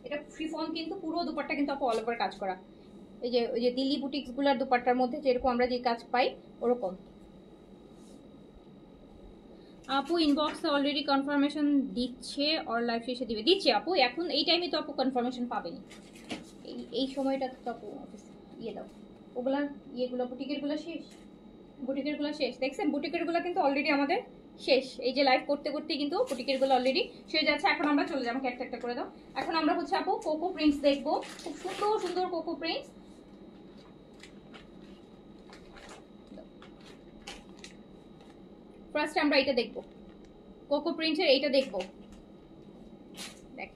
এটা শিফন কিন্তু পুরো দুপাট্টা কিন্তু আপু অল ওভার কাজ করা। এই যে ওই যে দিল্লি বুটিক্স গুলার দুপাট্টার মধ্যে যেরকম আমরা যে কাজ পাই ওরকম। আপু ইনবক্সে অলরেডি কনফার্মেশন দিচ্ছে, অর লাইভ শেষে দিবে, দিচ্ছে আপু, এখন এই টাইমে তো আপু কনফার্মেশন পাবেনি, এই সময়টা তো আপু অফিস ইয়ে দাও, ওগুলা ইয়েগুলো বুটিকের গুলো শেষ, বুটিকের গুলো শেষ, দেখছেন বুটিকের গুলো কিন্তু অলরেডি আমাদের শেষ। এই যে লাইভ করতে করতে কিন্তু বুটিকের গুলো অলরেডি শেষ যাচ্ছে। এখন আমরা চলে যাবো, একটা একটা করে দাও। এখন আমরা হচ্ছে আপু কোকো প্রিন্টস দেখবো, খুব সুন্দর সুন্দর কোকো প্রিন্টস। ফার্স্ট আমরা এটা দেখবো, কোকো প্রিন্টের এইটা দেখবো। দেখ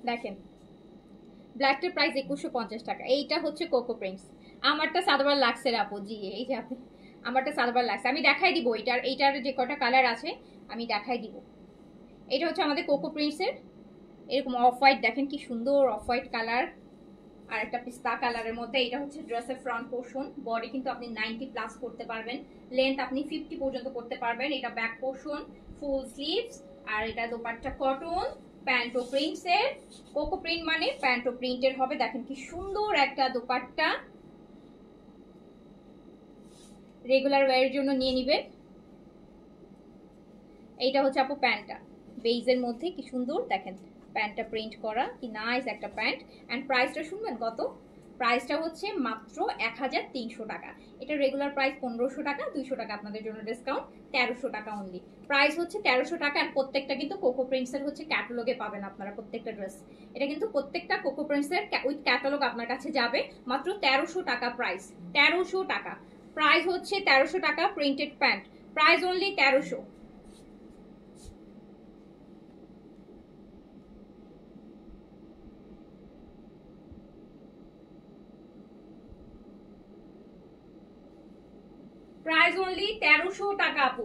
দেখেন ব্ল্যাকটার প্রাইস 2150 টাকা। এইটা হচ্ছে কোকো প্রিন্টস, আমারটা সাদবার লাগছে আপু, জি এই যে আপনি আমারটা সাদবার লাগছে, আমি দেখাই দিব এইটার যে কটা কালার আছে আমি দেখাই দিব। এটা হচ্ছে আমাদের কোকো প্রিন্টসের এরকম অফ হোয়াইট, দেখেন কি সুন্দর অফ হোয়াইট কালার আর একটা পিস্তা কালারের মধ্যে। এটা হচ্ছে ড্রেসের ফ্রন্ট পোর্শন, বডি কিন্তু আপনি 90+ করতে পারবেন, লেন্থ আপনি 50 পর্যন্ত করতে পারবেন। এটা ব্যাক পোর্শন, ফুল স্লিভস, আর এটা দোপাট্টা কটন, প্যান্টো প্রিন্টসের, কোকো প্রিন্ট মানে প্যান্টো প্রিন্টের হবে। দেখেন কি সুন্দর একটা দোপাট্টা, রেগুলার ওয়্যারের জন্য নিয়ে নিবেন। এইটা হচ্ছে আপু প্যান্টটা, বেইজের মধ্যে কি সুন্দর দেখেন প্যান্টটা প্রিন্ট করা, কি নাইস একটা প্যান্ট। অ্যান্ড প্রাইসটা শুনবেন কত? প্রাইসটা হচ্ছে মাত্র 1300 টাকা। এটা রেগুলার প্রাইস 1500 টাকা, 200 টাকা আপনাদের জন্য ডিসকাউন্ট, 1300 টাকা অনলি। প্রাইস হচ্ছে 1300 টাকা। আর প্রত্যেকটা কিন্তু কোকো প্রিন্টসের হচ্ছে ক্যাটালগে পাবেন আপনারা প্রত্যেকটা ড্রেস, এটা কিন্তু প্রত্যেকটা কোকো প্রিন্টসের উইথ ক্যাটালগ আপনার কাছে যাবে। মাত্র 1300 টাকা প্রাইস, 1300 টাকা প্রাইস হচ্ছে, 1300 টাকা printed pant, price only 1300। Price only 1300 টাকা আপু,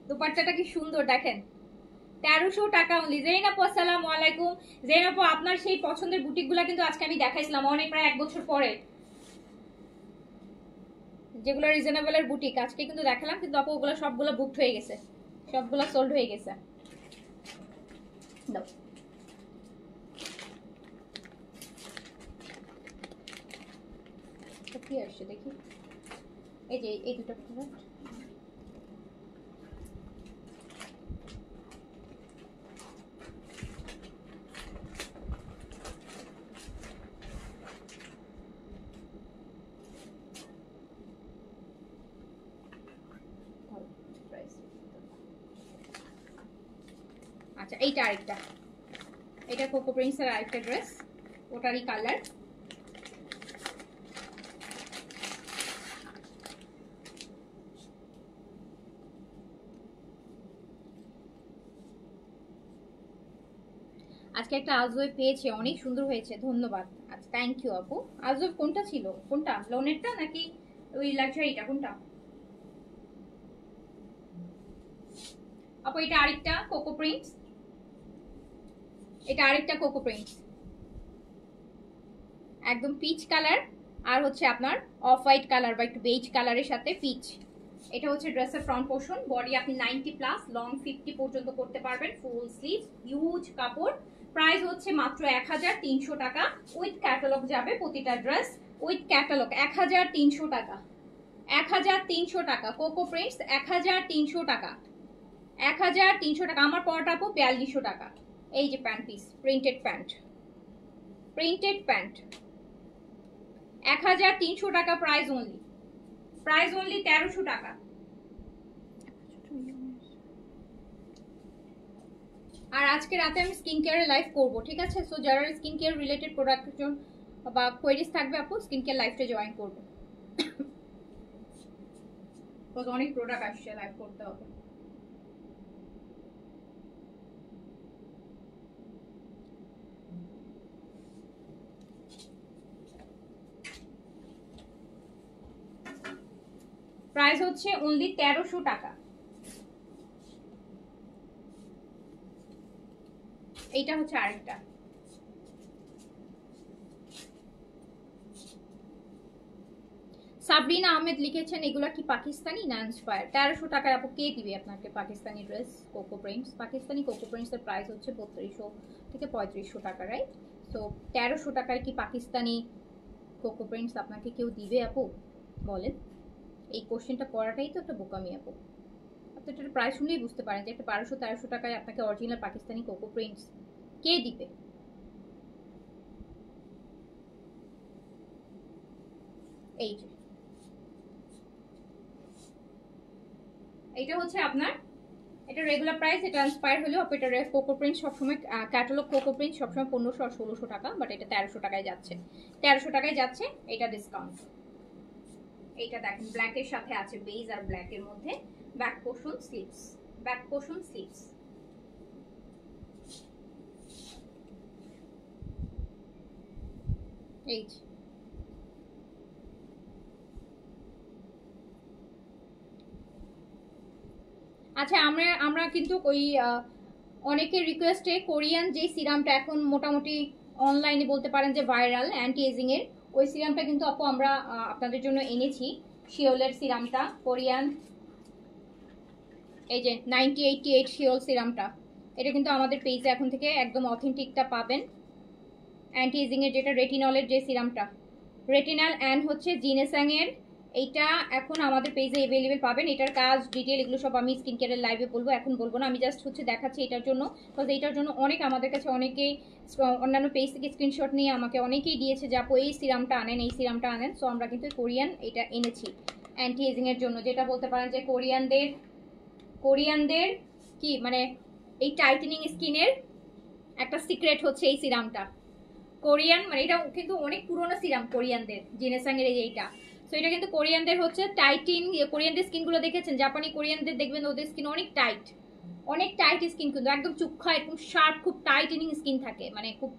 দুপাট্টাটা কি সুন্দর দেখেন, 1300 টাকা অনলি। জেনাপু আসসালামু আলাইকুম। জেনাপু আপনার সেই পছন্দের বুটিকগুলো কিন্তু আজকে আমি দেখাইছিলাম অনেক, প্রায় 1 বছর পরে, যেগুলো রিজনেবলের বুটিক আজকে কিন্তু দেখালাম, কিন্তু আপু ওগুলো সবগুলো বুকড হয়ে গেছে, সবগুলো সোল্ড হয়ে গেছে। দাও। কি আসছে দেখি, এই যে এই দুটো প্রোডাক্ট। আচ্ছা এইটা আরেকটা, এটা কোকো প্রিন্সের আরেকটা ড্রেস, ওটারই কালার। আজকে একটা আজওয়ে পেয়েছে, অনেক সুন্দর হয়েছে, ধন্যবাদ। আচ্ছা থ্যাংক ইউ আপু। আজওয়ে কোনটা ছিল, কোনটা লোনেরটা নাকি ওই লাক্সারিটা, কোনটা আপু? এটা আরেকটা কোকো প্রিন্টস, এটা আরেকটা কোকো প্রিন্টস, একদম পিচ কালার আর হচ্ছে আপনার অফ হোয়াইট কালার বা একটু বেজ কালারের সাথে পিচ। এটা হচ্ছে ড্রেসের ফ্রন্ট পোর্শন, বডি আপনি 90 প্লাস, লং 50 পর্যন্ত করতে পারবেন, ফুল স্লিভ, হিউজ কাপড়। প্রাইস হচ্ছে মাত্র 1300 টাকা, উইথ ক্যাটালগ যাবে প্রতিটা ড্রেস, উইথ ক্যাটালগ 1300 টাকা, 1300 টাকা। কোকো প্রিন্টস 1300 টাকা, 1300 টাকা। আমার পরটা আপু 4200 টাকা। এই যে pant piece, printed pant, printed pant 1300 টাকা প্রাইস অনলি, প্রাইস অনলি 1300 টাকা। আর আজকে রাতে আমি স্কিন কেয়ারের লাইভ করব, ঠিক আছে? সো যারা স্কিন কেয়ার রিলেটেড প্রোডাক্টের জন্য বা কোয়েরিজ থাকবে আপু, স্কিন কেয়ার লাইভটা জয়েন করবে, অনেক প্রোডাক্ট আসছে, লাইভ করতে হবে। প্রাইস হচ্ছে অনলি 1300 টাকা। এইটা হচ্ছে আরেকটা, সাবরিনা আহমেদ লিখেছেন এগুলা কি পাকিস্তানি না ইন্সপায়ার? 1300 টাকায় আপু কে দিবে আপনাকে Pakistani dress? Cocoa prints, Pakistani cocoa prints এর প্রাইস হচ্ছে 3200 থেকে 3500 টাকা, রাইট? তো 1300 টাকায় কি পাকিস্তানি কোকো প্রিন্টস আপনাকে কেউ দিবে আপু, বলেন? এই কোশ্চেনটা করাটাই তো একটা বোকামি আপু। আপনি এটার প্রাইস শুনলেই বুঝতে পারেন যে একটা 1200-1300 টাকায় আপনাকে অরিজিনাল পাকিস্তানি কোকো প্রিন্টস কে দিবে? এই যে এইটা হচ্ছে আপনার, এটা রেগুলার প্রাইস, এটা ইন্সপায়ার হলেও আপু এটা কোকো প্রিন্ট সবসময়, ক্যাটালগ কোকো প্রিন্ট সবসময় 1500 আর 1600 টাকা, বাট এটা 1300 টাকায় যাচ্ছে, 1300 টাকায় যাচ্ছে, এটা ডিসকাউন্ট। এইটা দেখেন ব্ল্যাকের সাথে আছে, বেজ আর ব্ল্যাকের মধ্যে, back portion sleeves, back portion sleeves. এই আচ্ছা, আমরা কিন্তু ওই অনেকের রিকোয়েস্টে কোরিয়ান যে সিরামটা এখন মোটামুটি অনলাইনে বলতে পারেন যে ভাইরাল, অ্যান্টি এজিং এর, ওই সিরামটা কিন্তু আপু আমরা আপনাদের জন্য এনেছি, শিওলের সিরামটা, কোরিয়ান, এই যে 9088 শিওল সিরামটা, এটা কিন্তু আমাদের পেজে এখন থেকে একদম অথেন্টিকটা পাবেন। অ্যান্টি এজিং এর যেটা রেটিনলের যে সিরামটা, রেটিনাল অ্যান্ড হচ্ছে জিনেসাং এর, এইটা এখন আমাদের পেজে অ্যাভেলেবেল পাবেন। এটার কাজ ডিটেল এগুলো সব আমি স্কিন কেয়ারের লাইভে বলবো, এখন বলবো না, আমি জাস্ট হচ্ছে দেখাচ্ছি এটার জন্য, বিকজ এইটার জন্য অনেক আমাদের কাছে অনেকেই অন্যান্য পেজ থেকে স্ক্রিনশট নিয়ে আমাকে অনেকেই দিয়েছে যে আপু এই সিরামটা আনেন, এই সিরামটা আনেন। সো আমরা কিন্তু কোরিয়ান এটা এনেছি অ্যান্টি এজিং এর জন্য, যেটা বলতে পারেন যে কোরিয়ানদের কি মানে এই টাইটেনিং স্কিনের একটা সিক্রেট হচ্ছে এই সিরামটা। কোরিয়ান মানে এটা কিন্তু অনেক পুরোনো সিরাম কোরিয়ানদের, জিনেসাং এর এইটা। সো এটা কিন্তু কোরিয়ানদের হচ্ছে টাইটিং, কোরিয়ানদের স্কিনগুলো দেখেছেন, জাপানি কোরিয়ানদের দেখবেন ওদের স্কিন অনেক টাইট, অনেক টাইট স্কিন, কিন্তু একদম চুক্ষা, একদম শার্প, খুব টাইটেনিং স্কিন থাকে, মানে খুব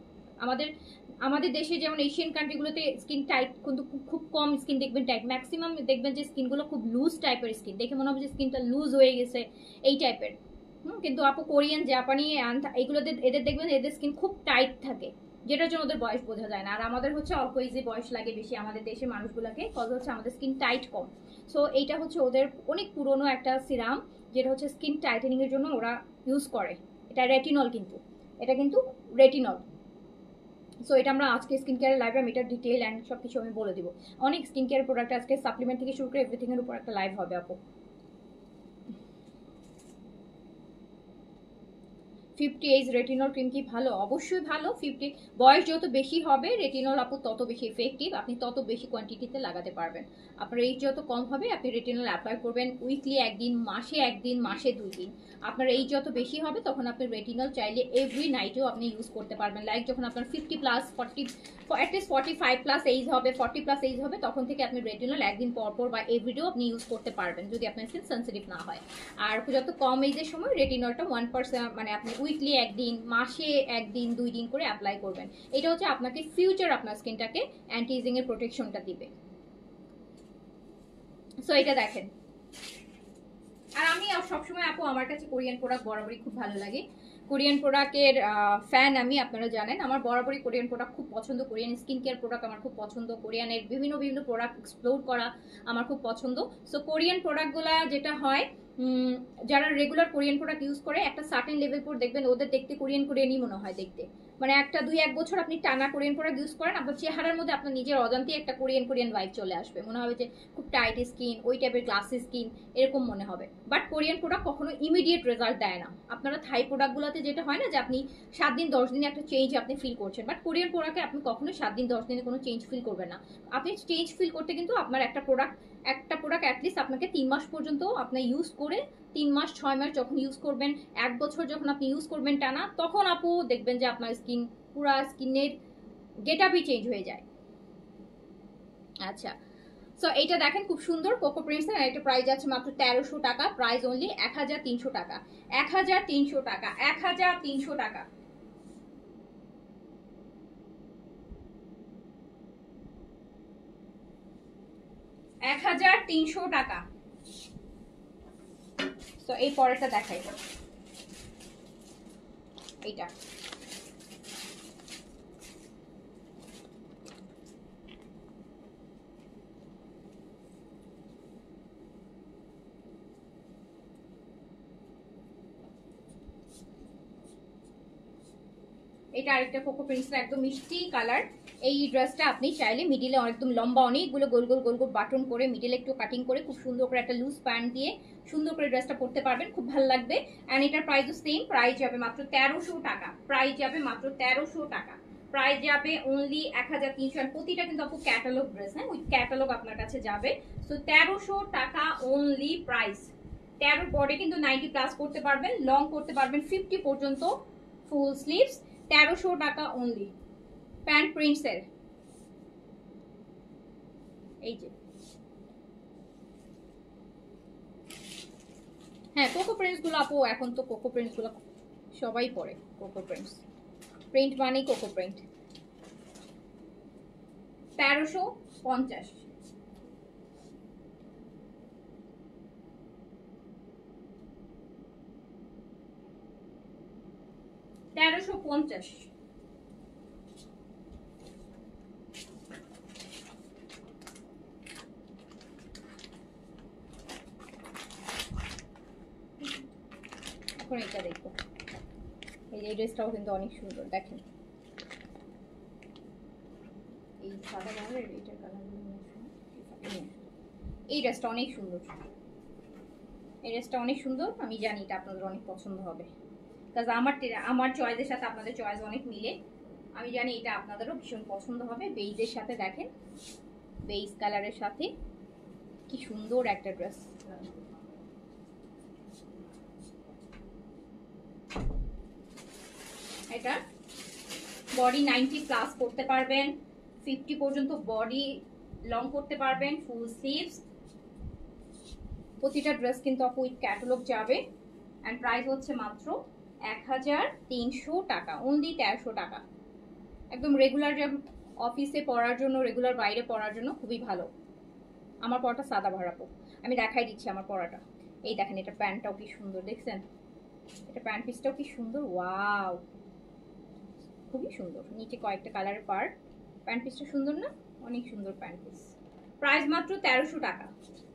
আমাদের দেশে যেমন এশিয়ান কান্ট্রিগুলোতে স্কিন টাইট, কিন্তু খুব কম স্কিন দেখবেন টাইট, ম্যাক্সিমাম দেখবেন যে স্কিনগুলো খুব লুজ টাইপের স্কিন, দেখে মনে হবে যে স্কিনটা লুজ হয়ে গেছে এই টাইপের। কিন্তু আপু কোরিয়ান, জাপানি এইগুলোতে এদের দেখবেন এদের স্কিন খুব টাইট থাকে, যেটার জন্য ওদের বয়স বোঝা যায় না। আর আমাদের হচ্ছে অল্প এজে বয়স লাগে বেশি আমাদের দেশের মানুষগুলোকে, কজ হচ্ছে আমাদের স্কিন টাইট কম। সো এইটা হচ্ছে ওদের অনেক পুরনো একটা সিরাম, যেটা হচ্ছে স্কিন টাইটেনিং এর জন্য ওরা ইউজ করে, এটা রেটিনল, কিন্তু এটা কিন্তু রেটিনল। সো এটা আমরা আজকে স্কিন কেয়ারের লাইভে আমি এটা ডিটেইল অ্যান্ড সব কিছু আমি বলে দিব। অনেক স্কিন কেয়ার প্রোডাক্ট আজকে সাপ্লিমেন্ট থেকে শুরু করে এভরিথিং এর উপর একটা লাইভ হবে আপু। 50 এইজ রেটিনল ক্রিম কি ভালো? অবশ্যই ভালো। 50 বয়স যত বেশি হবে রেটিনল আপু তত বেশি এফেক্টিভ, আপনি তত বেশি কোয়ান্টিটিতে লাগাতে পারবেন। আপনার এইজ যত কম হবে আপনি রেটিনল অ্যাপ্লাই করবেন উইকলি একদিন, মাসে একদিন, মাসে 2 দিন। আপনার এইজ যত বেশি হবে তখন আপনি রেটিনল চাইলে এভরি নাইটেও আপনি ইউজ করতে পারবেন। লাইক যখন আপনার 50 প্লাস 40 অ্যাটলিস্ট 45 প্লাস এইজ হবে, 40 প্লাস এইজ হবে, তখন থেকে আপনি রেটিনল একদিন পর পর বা এভরিডেও আপনি ইউজ করতে পারবেন যদি আপনার স্কিন সেন্সিটিভ না হয়। আর যত কম এইজের সময় রেটিনলটা 1% মানে আপনি উইকলি একদিন, মাসে একদিন, 2 দিন করে অ্যাপ্লাই করবেন। এটা হচ্ছে আপনাকে ফিউচার আপনার স্কিনটাকে অ্যান্টি এজিং এর প্রোটেকশনটা দিবে। সো এটা দেখেন। আর আমি সবসময় আপু আমার কাছে কোরিয়ান প্রোডাক্ট বরাবরই খুব ভালো লাগে। কোরিয়ান প্রোডাক্টের ফ্যান আমি, আপনারা জানেন আমার বরাবরই কোরিয়ান প্রোডাক্ট খুব পছন্দ। কোরিয়ান স্কিন কেয়ার প্রোডাক্ট আমার খুব পছন্দ। কোরিয়ানের বিভিন্ন বিভিন্ন প্রোডাক্ট এক্সপ্লোর করা আমার খুব পছন্দ। সো কোরিয়ান প্রোডাক্টগুলো যেটা হয়, যারা রেগুলার কোরিয়ান প্রোডাক্ট ইউজ করে একটা সার্টেন লেভেল পর দেখবেন ওদের দেখতে কোরিয়ানই মনে হয় দেখতে। মানে একটা 2-1 বছর আপনি টানা কোরিয়ান প্রোডাক্ট ইউজ করেন, আপনার চেহারার মধ্যে আপনার নিজের অজান্তেই একটা কোরিয়ান ভাইব চলে আসবে। মনে হবে যে খুব টাইট স্কিন, ওই টাইপের গ্লাসি স্কিন, এরকম মনে হবে। বাট কোরিয়ান প্রোডাক্ট কখনো ইমিডিয়েট রেজাল্ট দেয় না। আপনারা থাই প্রোডাক্টগুলোতে যেটা হয় না যে আপনি 7 দিন 10 দিনে একটা চেঞ্জ আপনি ফিল করছেন, বাট কোরিয়ান প্রোডাক্টে আপনি কখনো 7 দিন 10 দিনে কোনো চেঞ্জ ফিল করবেন না। আপনি চেঞ্জ ফিল করতে কিন্তু আপনার একটা প্রোডাক্ট অ্যাটলিস্ট আপনাকে 3 মাস পর্যন্ত আপনি ইউজ করে, 3 মাস 6 মাস যখন ইউজ করবেন, 1 বছর যখন আপনি ইউজ করবেন টানা, তখন আপু দেখবেন যে আপনার স্কিন পুরা স্কিনের গেটআপই চেঞ্জ হয়ে যায়। আচ্ছা, সো এইটা দেখেন খুব সুন্দর কোকো প্রিন্টস এর, এটা প্রাইস আছে মাত্র 1300 টাকা। প্রাইস অনলি 1300 টাকা। 1300 টাকা। 1300 টাকা। টাকা। তো এই পরেরটা দেখাই, এইটা এটা আরেকটা কোকো প্রিন্টস একদম মিষ্টি কালার। এই ড্রেসটা আপনি চাইলে মিডিলে একদম লম্বা অনেকগুলো গোল গোল গোল গোল বাটন করে মিডিলে একটু কাটিং করে খুব সুন্দর করে একটা লুজ প্যান্ট দিয়ে সুন্দর করে ড্রেসটা পরতে পারবেন, খুব ভালো লাগবে। অ্যান্ড এটার প্রাইসও সেম, প্রাইস যাবে মাত্র 1300 টাকা। প্রাইস যাবে মাত্র 1300 টাকা। প্রাইস যাবে অনলি 1300। আর প্রতিটা কিন্তু আপু ক্যাটালগ ড্রেস, হ্যাঁ ওই ক্যাটালগ আপনার কাছে যাবে। সো 1300 টাকা অনলি প্রাইস। 13 বডি কিন্তু 90 প্লাস করতে পারবেন, লং করতে পারবেন 50 পর্যন্ত, ফুল স্লিভস। 1300 টাকা অনলি। প্যান্ট প্রিন্টস এর এই যে, হ্যাঁ কোকো প্রিন্টস গুলো আপু এখন তো কোকো প্রিন্টস গুলো সবাই পরে। কোকো প্রিন্টস প্রিন্ট মানেই কোকো প্রিন্ট। 1350। 1350। এখন এটা দেখো, এই ড্রেসটাও কিন্তু অনেক সুন্দর দেখেন। এই সাদা কালারের এইটার কালার, এই ড্রেসটা অনেক সুন্দর। এই ড্রেসটা অনেক সুন্দর, আমি জানি এটা আপনাদের অনেক পছন্দ হবে, কাজ আমার চয়েসের সাথে আপনাদের চয়েস অনেক মিলে। আমি জানি এটা আপনাদেরও ভীষণ পছন্দ হবে। বেইজের সাথে দেখেন, বেইজ কালারের সাথে কি সুন্দর একটা ড্রেস। এটা বডি 90 প্লাস করতে পারবেন, 50 পর্যন্ত বডি লং করতে পারবেন, ফুল স্লিভস। প্রতিটা ড্রেস কিন্তু আপু উইথ ক্যাটালগ যাবে। অ্যান্ড প্রাইস হচ্ছে মাত্র 1300 টাকা, অনলি 1300 টাকা। একদম রেগুলার অফিসে পরার জন্য, রেগুলার বাইরে পরার জন্য খুবই ভালো। আমার পরাটা সাদা ভাড়াপো, আমি দেখাই দিচ্ছি আমার পরাটা। এই দেখেন, এটা প্যান্টটাও কি সুন্দর দেখছেন, এটা প্যান্ট পিসটাও কি সুন্দর, ওয়াও খুবই সুন্দর। নিচে কয়েকটা কালারের পার্ট, প্যান্ট পিসটা সুন্দর না, অনেক সুন্দর প্যান্ট পিস। প্রাইস মাত্র 1300 টাকা।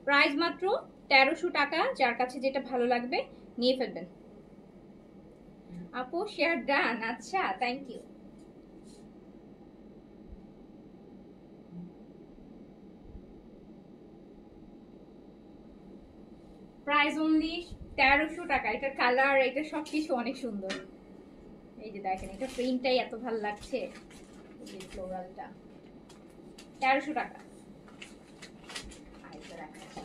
প্রাইস মাত্র 1300 টাকা। যার কাছে যেটা ভালো লাগবে নিয়ে ফেলবেন। আপু শেয়ার ডান, আচ্ছা থ্যাংক ইউ। প্রাইস অনলি 1300 টাকা। এটার কালার, এটা সবকিছু অনেক সুন্দর। এই যে দেখেন, এটা প্রিন্টটাই এত ভালো লাগছে, এই যে ফ্লোরালটা। 1300 টাকা। আরেকটা দেখাচ্ছি।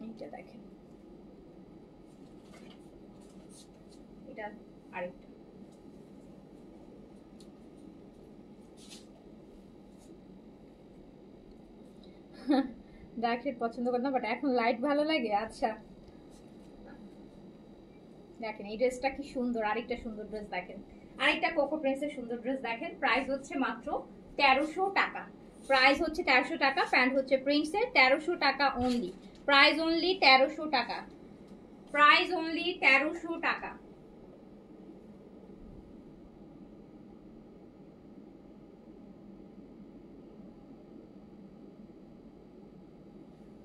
এইটা দেখেন, এটা আরেকটা। ডার্ক শেড পছন্দ করেন না, বাট এখন লাইট ভালো লাগে। আচ্ছা দেখেন এই ড্রেসটা কি সুন্দর, আরেকটা সুন্দর ড্রেস দেখেন, আরেকটা কোকো প্রিন্সের সুন্দর ড্রেস দেখেন। প্রাইস হচ্ছে মাত্র 1300 টাকা। প্রাইস হচ্ছে 1300 টাকা। প্যান্ট হচ্ছে প্রিন্সের, 1300 টাকা অনলি। প্রাইস অনলি 1300 টাকা। প্রাইস অনলি 1300 টাকা।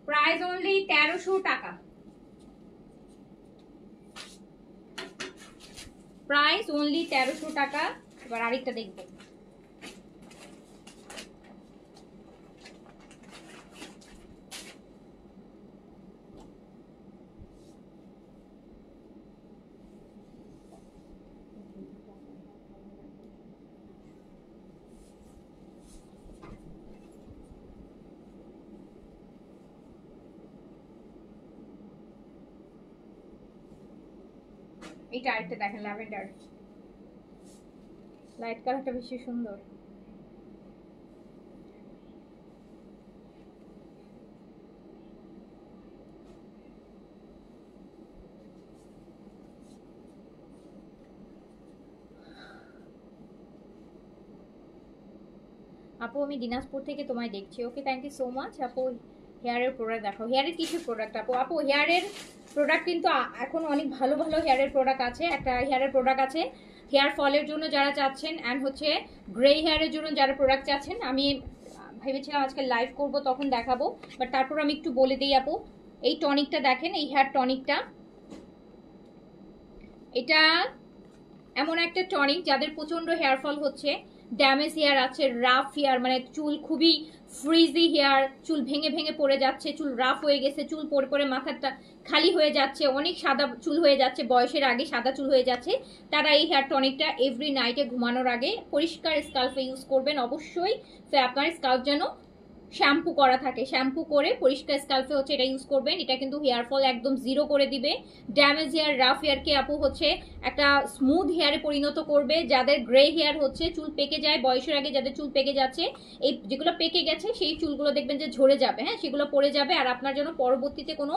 প্রাইস অনলি 1300 টাকা। প্রাইস অনলি 1300 টাকা। এবার আরেকটা দেখবো। এটা আরেকটা দেখেন, ল্যাভেন্ডার, লাইট কালারটা বেশি সুন্দর। আপু আমি দিনাজপুর থেকে তোমায় দেখছি। Okay thank you so much. আপু হেয়ারের প্রোডাক্ট দেখাও। হেয়ারের কিছু প্রোডাক্ট আপু? আপু হেয়ারের প্রোডাক্ট কিন্তু এখন অনেক ভালো ভালো হেয়ারের প্রোডাক্ট আছে। একটা হেয়ারের প্রোডাক্ট আছে হেয়ার ফলের জন্য যারা চাচ্ছেন, অ্যান্ড হচ্ছে গ্রে হেয়ারের জন্য যারা প্রোডাক্ট চাচ্ছেন। আমি ভেবেছিলাম আজকে লাইভ করব তখন দেখাবো, বাট তারপর আমি একটু বলে দিই আপু। এই টনিকটা দেখেন, এই হেয়ার টনিকটা, এটা এমন একটা টনিক যাদের প্রচন্ড হেয়ার ফল হচ্ছে, ড্যামেজ হেয়ার আছে, রাফ হেয়ার, মানে চুল খুবই ফ্রিজি হেয়ার, চুল ভেঙে ভেঙে পড়ে যাচ্ছে, চুল রাফ হয়ে গেছে, চুল পড়ে পড়ে মাথাটা খালি হয়ে যাচ্ছে, অনেক সাদা চুল হয়ে যাচ্ছে, বয়সের আগে সাদা চুল হয়ে যাচ্ছে, তারা এই হেয়ার টনিকটা এভরি নাইটে ঘুমানোর আগে পরিষ্কার স্কাল্পে ইউজ করবেন অবশ্যই। তো আপনার স্কাল্প যেন শ্যাম্পু করা থাকে, শ্যাম্পু করে পরিষ্কার স্কাল্পে হচ্ছে এটা ইউজ করবেন। এটা কিন্তু হেয়ার ফল একদম জিরো করে দিবে। ড্যামেজ হেয়ার, রাফ হেয়ারকে আপু হচ্ছে একটা স্মুথ হেয়ারে পরিণত করবে। যাদের গ্রে হেয়ার হচ্ছে, চুল পেকে যায় বয়সের আগে, যাদের চুল পেকে যাচ্ছে, এই যেগুলো পেকে গেছে সেই চুলগুলো দেখবেন যে ঝরে যাবে, হ্যাঁ সেগুলো পড়ে যাবে, আর আপনার জন্য পরবর্তীতে কোনো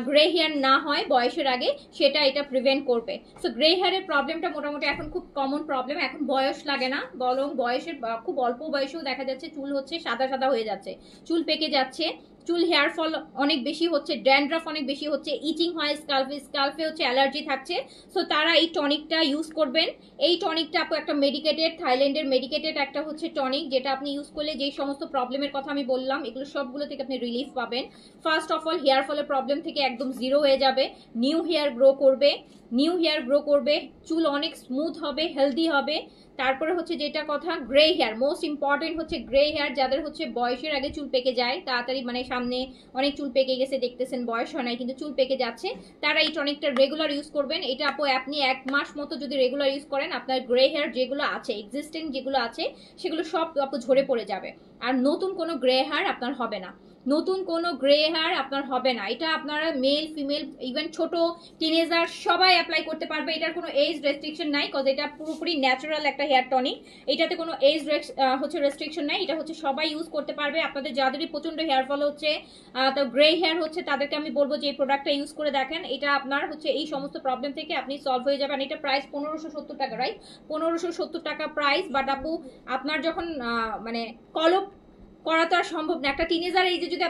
গ্রে হেয়ার না হয় বয়সের আগে, সেটা এটা প্রিভেন্ট করবে। সো গ্রে হেয়ারের প্রবলেমটা মোটামুটি এখন খুব কমন প্রবলেম। এখন বয়স লাগে না, বরং বয়সের খুব অল্প বয়সেও দেখা যাচ্ছে চুল হচ্ছে সাদা সাদা হয়ে যাচ্ছে, চুল পেকে যাচ্ছে, চুল হেয়ার ফল অনেক বেশি হচ্ছে, ড্যান্ড্রাফ অনেক বেশি হচ্ছে, ইচিং হয় স্কাল্পে, স্কাল্পে হচ্ছে অ্যালার্জি থাকছে। সো তারা এই টনিকটা ইউজ করবেন। এই টনিকটা আপু একটা মেডিকেটেড, থাইল্যান্ডের মেডিকেটেড একটা হচ্ছে টনিক, যেটা আপনি ইউজ করলে যেই সমস্ত প্রবলেমের কথা আমি বললাম এগুলো সবগুলো থেকে আপনি রিলিফ পাবেন। ফার্স্ট অফ অল হেয়ার ফলের প্রবলেম থেকে একদম জিরো হয়ে যাবে, নিউ হেয়ার গ্রো করবে, নিউ হেয়ার গ্রো করবে, চুল অনেক স্মুথ হবে, হেলদি হবে। তারপরে হচ্ছে যেটা কথা, গ্রে হেয়ার, মোস্ট ইম্পর্টেন্ট হচ্ছে গ্রে হেয়ার, যাদের হচ্ছে বয়সের আগে চুল পেকে যায় তাড়াতাড়ি, মানে সামনে অনেক চুল পেকে গেছে দেখতেছেন, বয়স হয় নাই কিন্তু চুল পেকে যাচ্ছে, তারা এই টনিকটা রেগুলার ইউজ করবেন। এটা আপনি 1 মাস মতো যদি রেগুলার ইউজ করেন, আপনার গ্রে হেয়ার যেগুলো আছে, এক্সিস্টিং যেগুলো আছে, সেগুলো সব ঝরে পড়ে যাবে, আর নতুন কোনো গ্রে হেয়ার আপনার হবে না, নতুন কোনো গ্রে হেয়ার আপনার হবে না। এটা আপনারা মেল ফিমেল ইভেন ছোট টিনেজার সবাই অ্যাপ্লাই করতে পারবে। এটার কোনো এজ রেস্ট্রিকশন নাই, কজ এটা পুরোপুরি ন্যাচারাল একটা হেয়ার টনিক, এটাতে কোনো এজ হচ্ছে রেস্ট্রিকশন নাই, এটা হচ্ছে সবাই ইউজ করতে পারবে। আপনাদের যাদেরই প্রচন্ড হেয়ার ফল হচ্ছে, তো গ্রে হেয়ার হচ্ছে, তাদেরকে আমি বলবো যে এই প্রোডাক্টটা ইউজ করে দেখেন। এটা আপনার হচ্ছে এই সমস্ত প্রবলেম থেকে আপনি সলভ হয়ে যাবেন। এটা প্রাইস 1570 টাকা, রাইট? 1570 টাকা প্রাইস। বাট আপু আপনার যখন মানে কলপ করা তো আর সম্ভব না। একটা টিনেজার এই যে যদি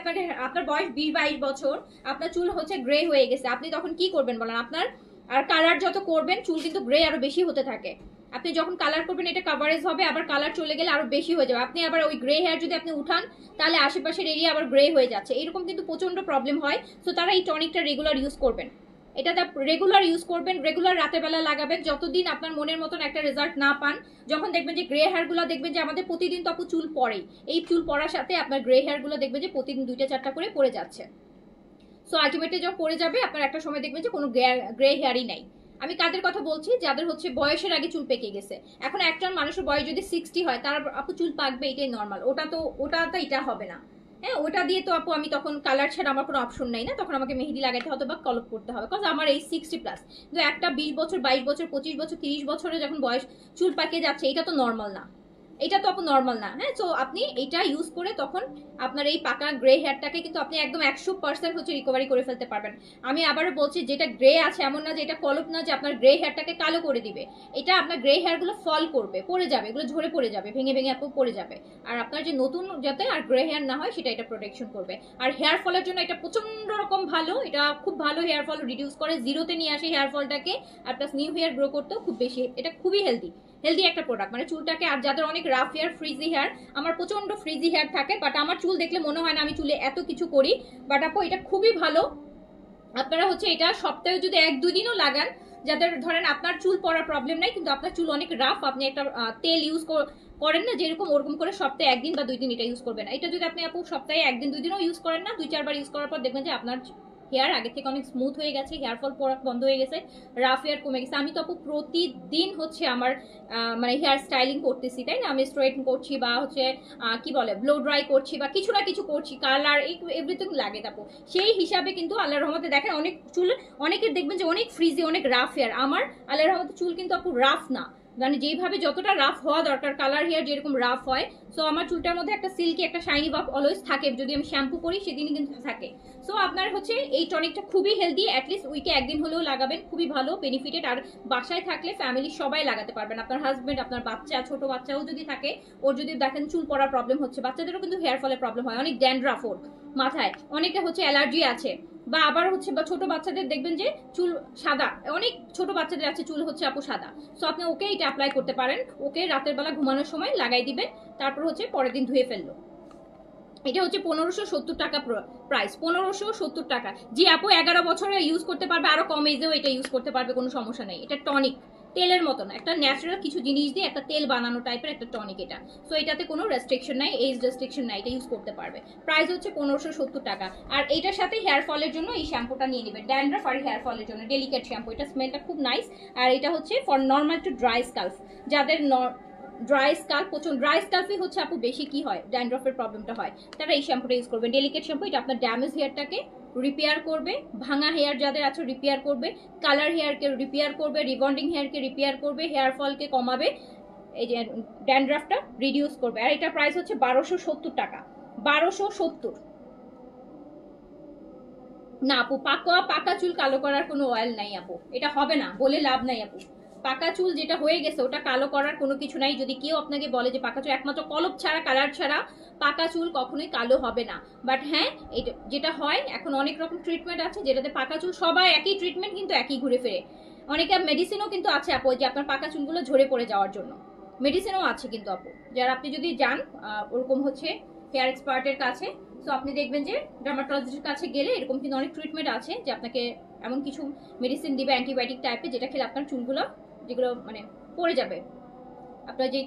আপনার বয়স 20-22 বছর, আপনার চুল হচ্ছে গ্রে হয়ে গেছে, আপনি তখন কি করবেন বলেন? আপনার আর কালার যত করবেন চুল কিন্তু গ্রে আরো বেশি হতে থাকে। আপনি যখন কালার করবেন এটা কভারেজ হবে, আবার কালার চলে গেলে আরো বেশি হয়ে যাবে। আপনি আবার ওই গ্রে হেয়ার যদি আপনি উঠান তাহলে আশেপাশের এরিয়া আবার গ্রে হয়ে যাচ্ছে, এরকম কিন্তু প্রচন্ড প্রবলেম হয়। সো তারা এই টনিকটা রেগুলার ইউজ করবেন, এটা রেগুলার ইউজ করবেন, রেগুলার রাতের বেলা লাগাবেন, যতদিন আপনার মনের মতন একটা রেজাল্ট না পান। যখন দেখবেন যে গ্রে হেয়ার গুলো, দেখবেন যে আমাদের প্রতিদিন তো চুল পড়েই, এই চুল পড়ার সাথে আপনার গ্রে হেয়ার গুলো দেখবেন যে প্রতিদিন 2টা 4টা করে পড়ে যাচ্ছে। সো আলটিমেটলি যখন পড়ে যাবে আপনার একটা সময় দেখবেন যে কোনো গ্রে হেয়ারই নাই। আমি কাদের কথা বলছি, যাদের হচ্ছে বয়সের আগে চুল পেকে গেছে। এখন একজন মানুষের বয়স যদি 60 হয় তার আপু চুল পাকবে, এটাই নর্মাল। ওটা তো এটা হবে না। হ্যাঁ, ওটা দিয়ে তো আপু আমি তখন কালার ছাড়া আমার কোনো অপশন নাই না, তখন আমাকে মেহেদি লাগাতে হবে বা কলপ করতে হবে, কারণ আমার এই 60+। কিন্তু একটা 20 বছর 22 বছর 25 বছর 30 বছরে যখন বয়স চুল পাকিয়ে যাচ্ছে, এটা তো নর্মাল না, এটা তো আপু নর্মাল না। হ্যাঁ, সো আপনি এটা ইউজ করে তখন আপনার এই পাকা গ্রে হেয়ারটাকে কিন্তু আপনি একদম 100% হচ্ছে রিকভারি করে ফেলতে পারবেন। আমি আবারও বলছি, যেটা গ্রে আছে এমন না যে এটা কলপ না যে আপনার গ্রে হেয়ারটাকে কালো করে দিবে, এটা আপনার গ্রে হেয়ারগুলো ফল করবে, পড়ে যাবে, এগুলো ঝরে পড়ে যাবে, ভেঙে ভেঙে আপু পড়ে যাবে। আর আপনার যে নতুন যাতে আর গ্রে হেয়ার না হয় সেটা এটা প্রোটেকশন করবে। আর হেয়ার ফলের জন্য এটা প্রচন্ড রকম ভালো, এটা খুব ভালো হেয়ার ফল রিডিউস করে, জিরোতে নিয়ে আসে হেয়ার ফলটাকে, আর প্লাস নিউ হেয়ার গ্রো করতেও খুব বেশি, এটা খুবই হেলদি একটা প্রোডাক্ট। মানে চুলটাকে, আর যাদের অনেক রাফ হেয়ার, ফ্রিজি হেয়ার, আমার প্রচন্ড ফ্রিজি হেয়ার থাকে, বাট আমার চুল দেখলে মনে হয় না আমি চুলে এত কিছু করি, বাট আপু এটা খুবই ভালো। আপনারা হচ্ছে এটা সপ্তাহে যদি 1-2 দিনও লাগান, যাদের ধরেন আপনার চুল পড়ার প্রবলেম নাই কিন্তু আপনার চুল অনেক রাফ, আপনি একটা তেল ইউজ করেন না যেরকম, ওরকম করে সপ্তাহে 1 দিন বা 2 দিন এটা ইউজ করবেন। এটা যদি আপনি আপু সপ্তাহে 1 দিন 2 দিনও ইউজ করেন না, 2-4 বার ইউজ করার পর দেখবেন যে আপনার হেয়ার আগে থেকে অনেক স্মুথ হয়ে গেছে, হেয়ার ফল পড়া বন্ধ হয়ে গেছে, রাফ হেয়ার কমে গেছে। আমি তো আপু প্রতিদিন হচ্ছে আমার মানে হেয়ার স্টাইলিং করতেছি, তাই না? আমি স্ট্রেটন করছি বা হচ্ছে কি বলে ব্লো ড্রাই করছি বা কিছু না কিছু করছি, কালার এভরিথিং লাগে আপু। সেই হিসাবে কিন্তু আল্লাহর রহমতে দেখেন অনেক চুল, অনেকের দেখবেন যে অনেক ফ্রিজি, অনেক রাফ হেয়ার। আমার আল্লাহর রহমতে চুল কিন্তু আপু রাফ না, মানে যেভাবে যতটা রাফ হওয়া দরকার, কালার হেয়ার যেরকম রাফ হয়, সো আমার চুলটার মধ্যে একটা সিল্কি, একটা শাইনি ভাব অলওয়েজ থাকে, যদি আমি শ্যাম্পু করি সেদিনই কিন্তু থাকে। সো আপনার হচ্ছে এই টনিকটা খুবই হেলদি, অ্যাটলিস্ট উইকে 1 দিন হলেও লাগাবেন, খুবই ভালো বেনিফিটেড। আর বাসায় থাকলে ফ্যামিলির সবাই লাগাতে পারবেন, আপনার হাজবেন্ড, আপনার বাচ্চা, ছোট বাচ্চাও যদি থাকে, ওর যদি দেখেন চুল পড়ার প্রবলেম হচ্ছে, বাচ্চাদেরও কিন্তু হেয়ার ফলের প্রবলেম হয়, অনেক ড্যান্ড্রাফ ওর মাথায়, অনেকে হচ্ছে অ্যালার্জি আছে, বা আবার হচ্ছে বা ছোট বাচ্চাদের দেখবেন যে চুল সাদা, অনেক ছোট বাচ্চাদের আছে চুল হচ্ছে আপু সাদা। সো আপনি ওকে এটা অ্যাপ্লাই করতে পারেন, ওকে রাতের বেলা ঘুমানোর সময় লাগাই দিবেন, তারপর হচ্ছে পরের দিন ধুয়ে ফেললো। এটা হচ্ছে 1570 টাকা প্রাইস, 1570 টাকা। জি আপু 11 বছরে ইউজ করতে পারবে, আরো কম এজেও এটা ইউজ করতে পারবে, কোনো সমস্যা নেই। এটা টনিক, তেলের মতো না, একটা ন্যাচারাল কিছু জিনিস দিয়ে একটা তেল বানানো টাইপের একটা টনিক এটা। সো এটাতে কোনো রেস্ট্রিকশন নাই, এজ রেস্ট্রিকশন নাই, এটা ইউজ করতে পারবে। প্রাইস হচ্ছে 1570 টাকা। আর এইটার সাথে হেয়ার ফলের জন্য এই শ্যাম্পুটা নিয়ে নেবেন, ড্যান্ড্রাফ আর হেয়ার ফলের জন্য ডেলিকেট শ্যাম্পু, এটা স্মেলটা খুব নাইস। আর এটা হচ্ছে for normal to dry SCALP, যাদের ড্রাই স্কাল্প, প্রচুর ড্রাই স্কাল্পই হচ্ছে আপু বেশি কি হয়, ড্যান্ড্রফের প্রবলেমটা হয়, তারা এই শ্যাম্পুটা ইউজ করবেন, ডেলিকেট শ্যাম্পু। এটা আপনার ড্যামেজ হেয়ারটাকে রিপেয়ার করবে, ভাঙা হেয়ার যাদের আছে রিপেয়ার করবে, কালার হেয়ারকে রিপেয়ার করবে, রিবন্ডিং হেয়ারকে রিপেয়ার করবে, হেয়ার ফলকে কমাবে, এই যে ড্যান্ড্রাফটা রিডিউস করবে। আর এটা প্রাইস হচ্ছে 1270 টাকা, 1270। না আপু, পাকা চুল কালো করার কোনো অয়েল নাই আপু, এটা হবে না বলে লাভ নাই আপু। পাকা চুল যেটা হয়ে গেছে ওটা কালো করার কোনো কিছু নাই। যদি কেউ আপনাকে বলে যে পাকা চুল, একমাত্র কলপ ছাড়া, কালার ছাড়া পাকা চুল কখনোই কালো হবে না। বাট হ্যাঁ, এটা যেটা হয়, এখন অনেক রকম ট্রিটমেন্ট আছে যেটাতে পাকা চুল, সবাই একই ট্রিটমেন্ট কিন্তু একই ঘুরে ফিরে। অনেকে মেডিসিনও কিন্তু আছে আপু, যে আপনার পাকা চুলগুলো ঝরে পড়ে যাওয়ার জন্য মেডিসিনও আছে কিন্তু আপু, যারা আপনি যদি যান ওরকম হচ্ছে হেয়ার এক্সপার্টের কাছে, সো আপনি দেখবেন যে ডার্মাটোলজিস্টের কাছে গেলে এরকম কিন্তু অনেক ট্রিটমেন্ট আছে, যে আপনাকে এমন কিছু মেডিসিন দিবে অ্যান্টিবায়োটিক টাইপের, যেটা খেলে আপনার চুলগুলো যেগুলো মানে পড়ে যাবে, আপনার যে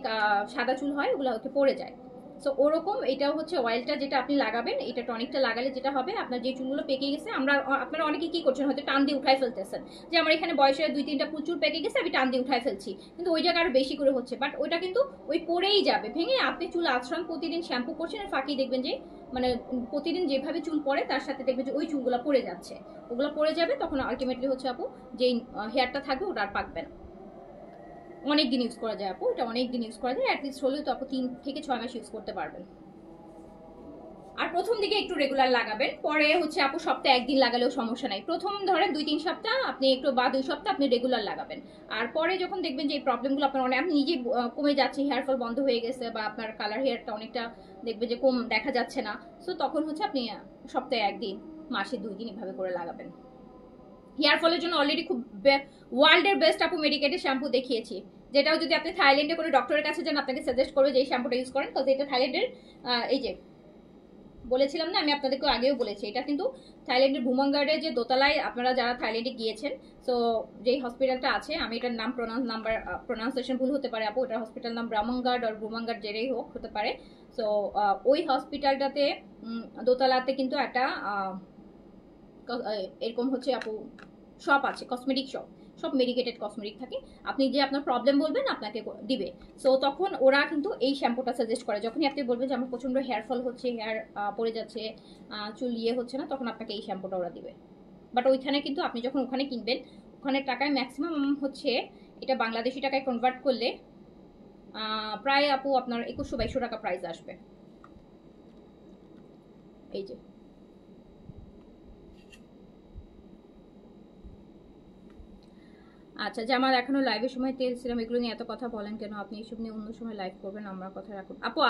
সাদা চুল হয় ওগুলো হচ্ছে পড়ে যায়। সো ওরকম এটাও হচ্ছে অয়েলটা যেটা আপনি লাগাবেন, এটা টনিকটা লাগালে যেটা হবে, আপনার যে চুলগুলো পেকে গেছে, আপনারা অনেকে কি করছেন, হয়তো টান দিয়ে উঠাই ফেলতেছেন, যে আমার এখানে বয়সের 2-3টা চুল পেকে গেছে, আমি টান দিয়ে উঠাই ফেলছি, কিন্তু ওই জায়গায় আরো বেশি করে হচ্ছে, বাট ওইটা কিন্তু ওই পড়েই যাবে ভেঙে। আপনি চুল আশ্রম প্রতিদিন শ্যাম্পু করছেন, আর ফাঁকি দেখবেন যে মানে প্রতিদিন যেভাবে চুল পড়ে তার সাথে দেখবেন যে ওই চুলগুলো পড়ে যাচ্ছে, ওগুলো পড়ে যাবে, তখন আলটিমেটলি হচ্ছে আপু যেই হেয়ারটা থাকবে ওটা আর পাকবে না। অনেক দিন ইউজ করা যায় আপু, এটা অনেক দিন ইউজ করা যায়, অ্যাটলিস্ট হলেও তো আপু 3 থেকে 6 মাস ইউজ করতে পারবেন। আর প্রথম দিকে একটু রেগুলার লাগাবেন, পরে হচ্ছে আপু সপ্তাহে 1 দিন লাগালেও সমস্যা নাই। প্রথম ধরেন 2-3 সপ্তাহ আপনি একটু, বা 2 সপ্তাহ আপনি রেগুলার লাগাবেন। আর পরে যখন দেখবেন যে এই প্রবলেমগুলো আপনার অনেক, আপনি নিজে কমে যাচ্ছে, হেয়ার ফল বন্ধ হয়ে গেছে, বা আপনার কালার হেয়ারটা অনেকটা দেখবেন যে কম দেখা যাচ্ছে না, সো তখন হচ্ছে আপনি সপ্তাহে 1 দিন, মাসে 2 দিন এভাবে করে লাগাবেন। হেয়ার ফলের জন্য অলরেডি খুব ওয়ার্ল্ডের বেস্ট আপু মেডিকেটেড শ্যাম্পু দেখিয়েছি, যেটাও যদি আপনি থাইল্যান্ডে কোনো ডক্টরের কাছে যান আপনাকে সাজেস্ট করবে যে এই শ্যাম্পুটা ইউজ করেন, কারণ এটা থাইল্যান্ডের এই যে বলেছিলাম না আমি আপনাদেরকে আগেও বলেছি, এটা কিন্তু থাইল্যান্ডের ভুমঙ্গারে যে দোতলায় আপনারা যারা থাইল্যান্ডে গিয়েছেন, সো যেই হসপিটালটা আছে, আমি এটার নাম প্রোনাউন্সিয়েশন ভুল হতে পারে আপু, এটার হসপিটাল নাম ব্রাহ্মণগার্ড আর ভুমঙ্গার যেটাই হোক হতে পারে। সো ওই হসপিটালটাতে দোতলাতে কিন্তু একটা এরকম হচ্ছে আপু শপ আছে, কসমেটিক শপ, সব মেডিকেটেড কসমেটিক থাকে। আপনি যে আপনার প্রবলেম বলবেন আপনাকে দিবে। সো তখন ওরা কিন্তু এই শ্যাম্পুটা সাজেস্ট করে, যখনই আপনি বলবেন যে আমার প্রচন্ড হেয়ার ফল হচ্ছে, হেয়ার পড়ে যাচ্ছে, চুল ইয়ে হচ্ছে না, তখন আপনাকে এই শ্যাম্পুটা ওরা দিবে। বাট ওইখানে কিন্তু আপনি যখন ওখানে কিনবেন, ওখানে টাকায় ম্যাক্সিমাম হচ্ছে, এটা বাংলাদেশি টাকায় কনভার্ট করলে প্রায় আপু আপনার 2100-2200 টাকা প্রাইস আসবে। এই যে আচ্ছা, যে আমার এখনো লাইভের সময় তেল ছিলাম, এগুলো নিয়ে এত কথা বলেন কেন আপনি? এসব নিয়ে অন্য সময় লাইভ করবেন, আমার কথা রাখুন আপু।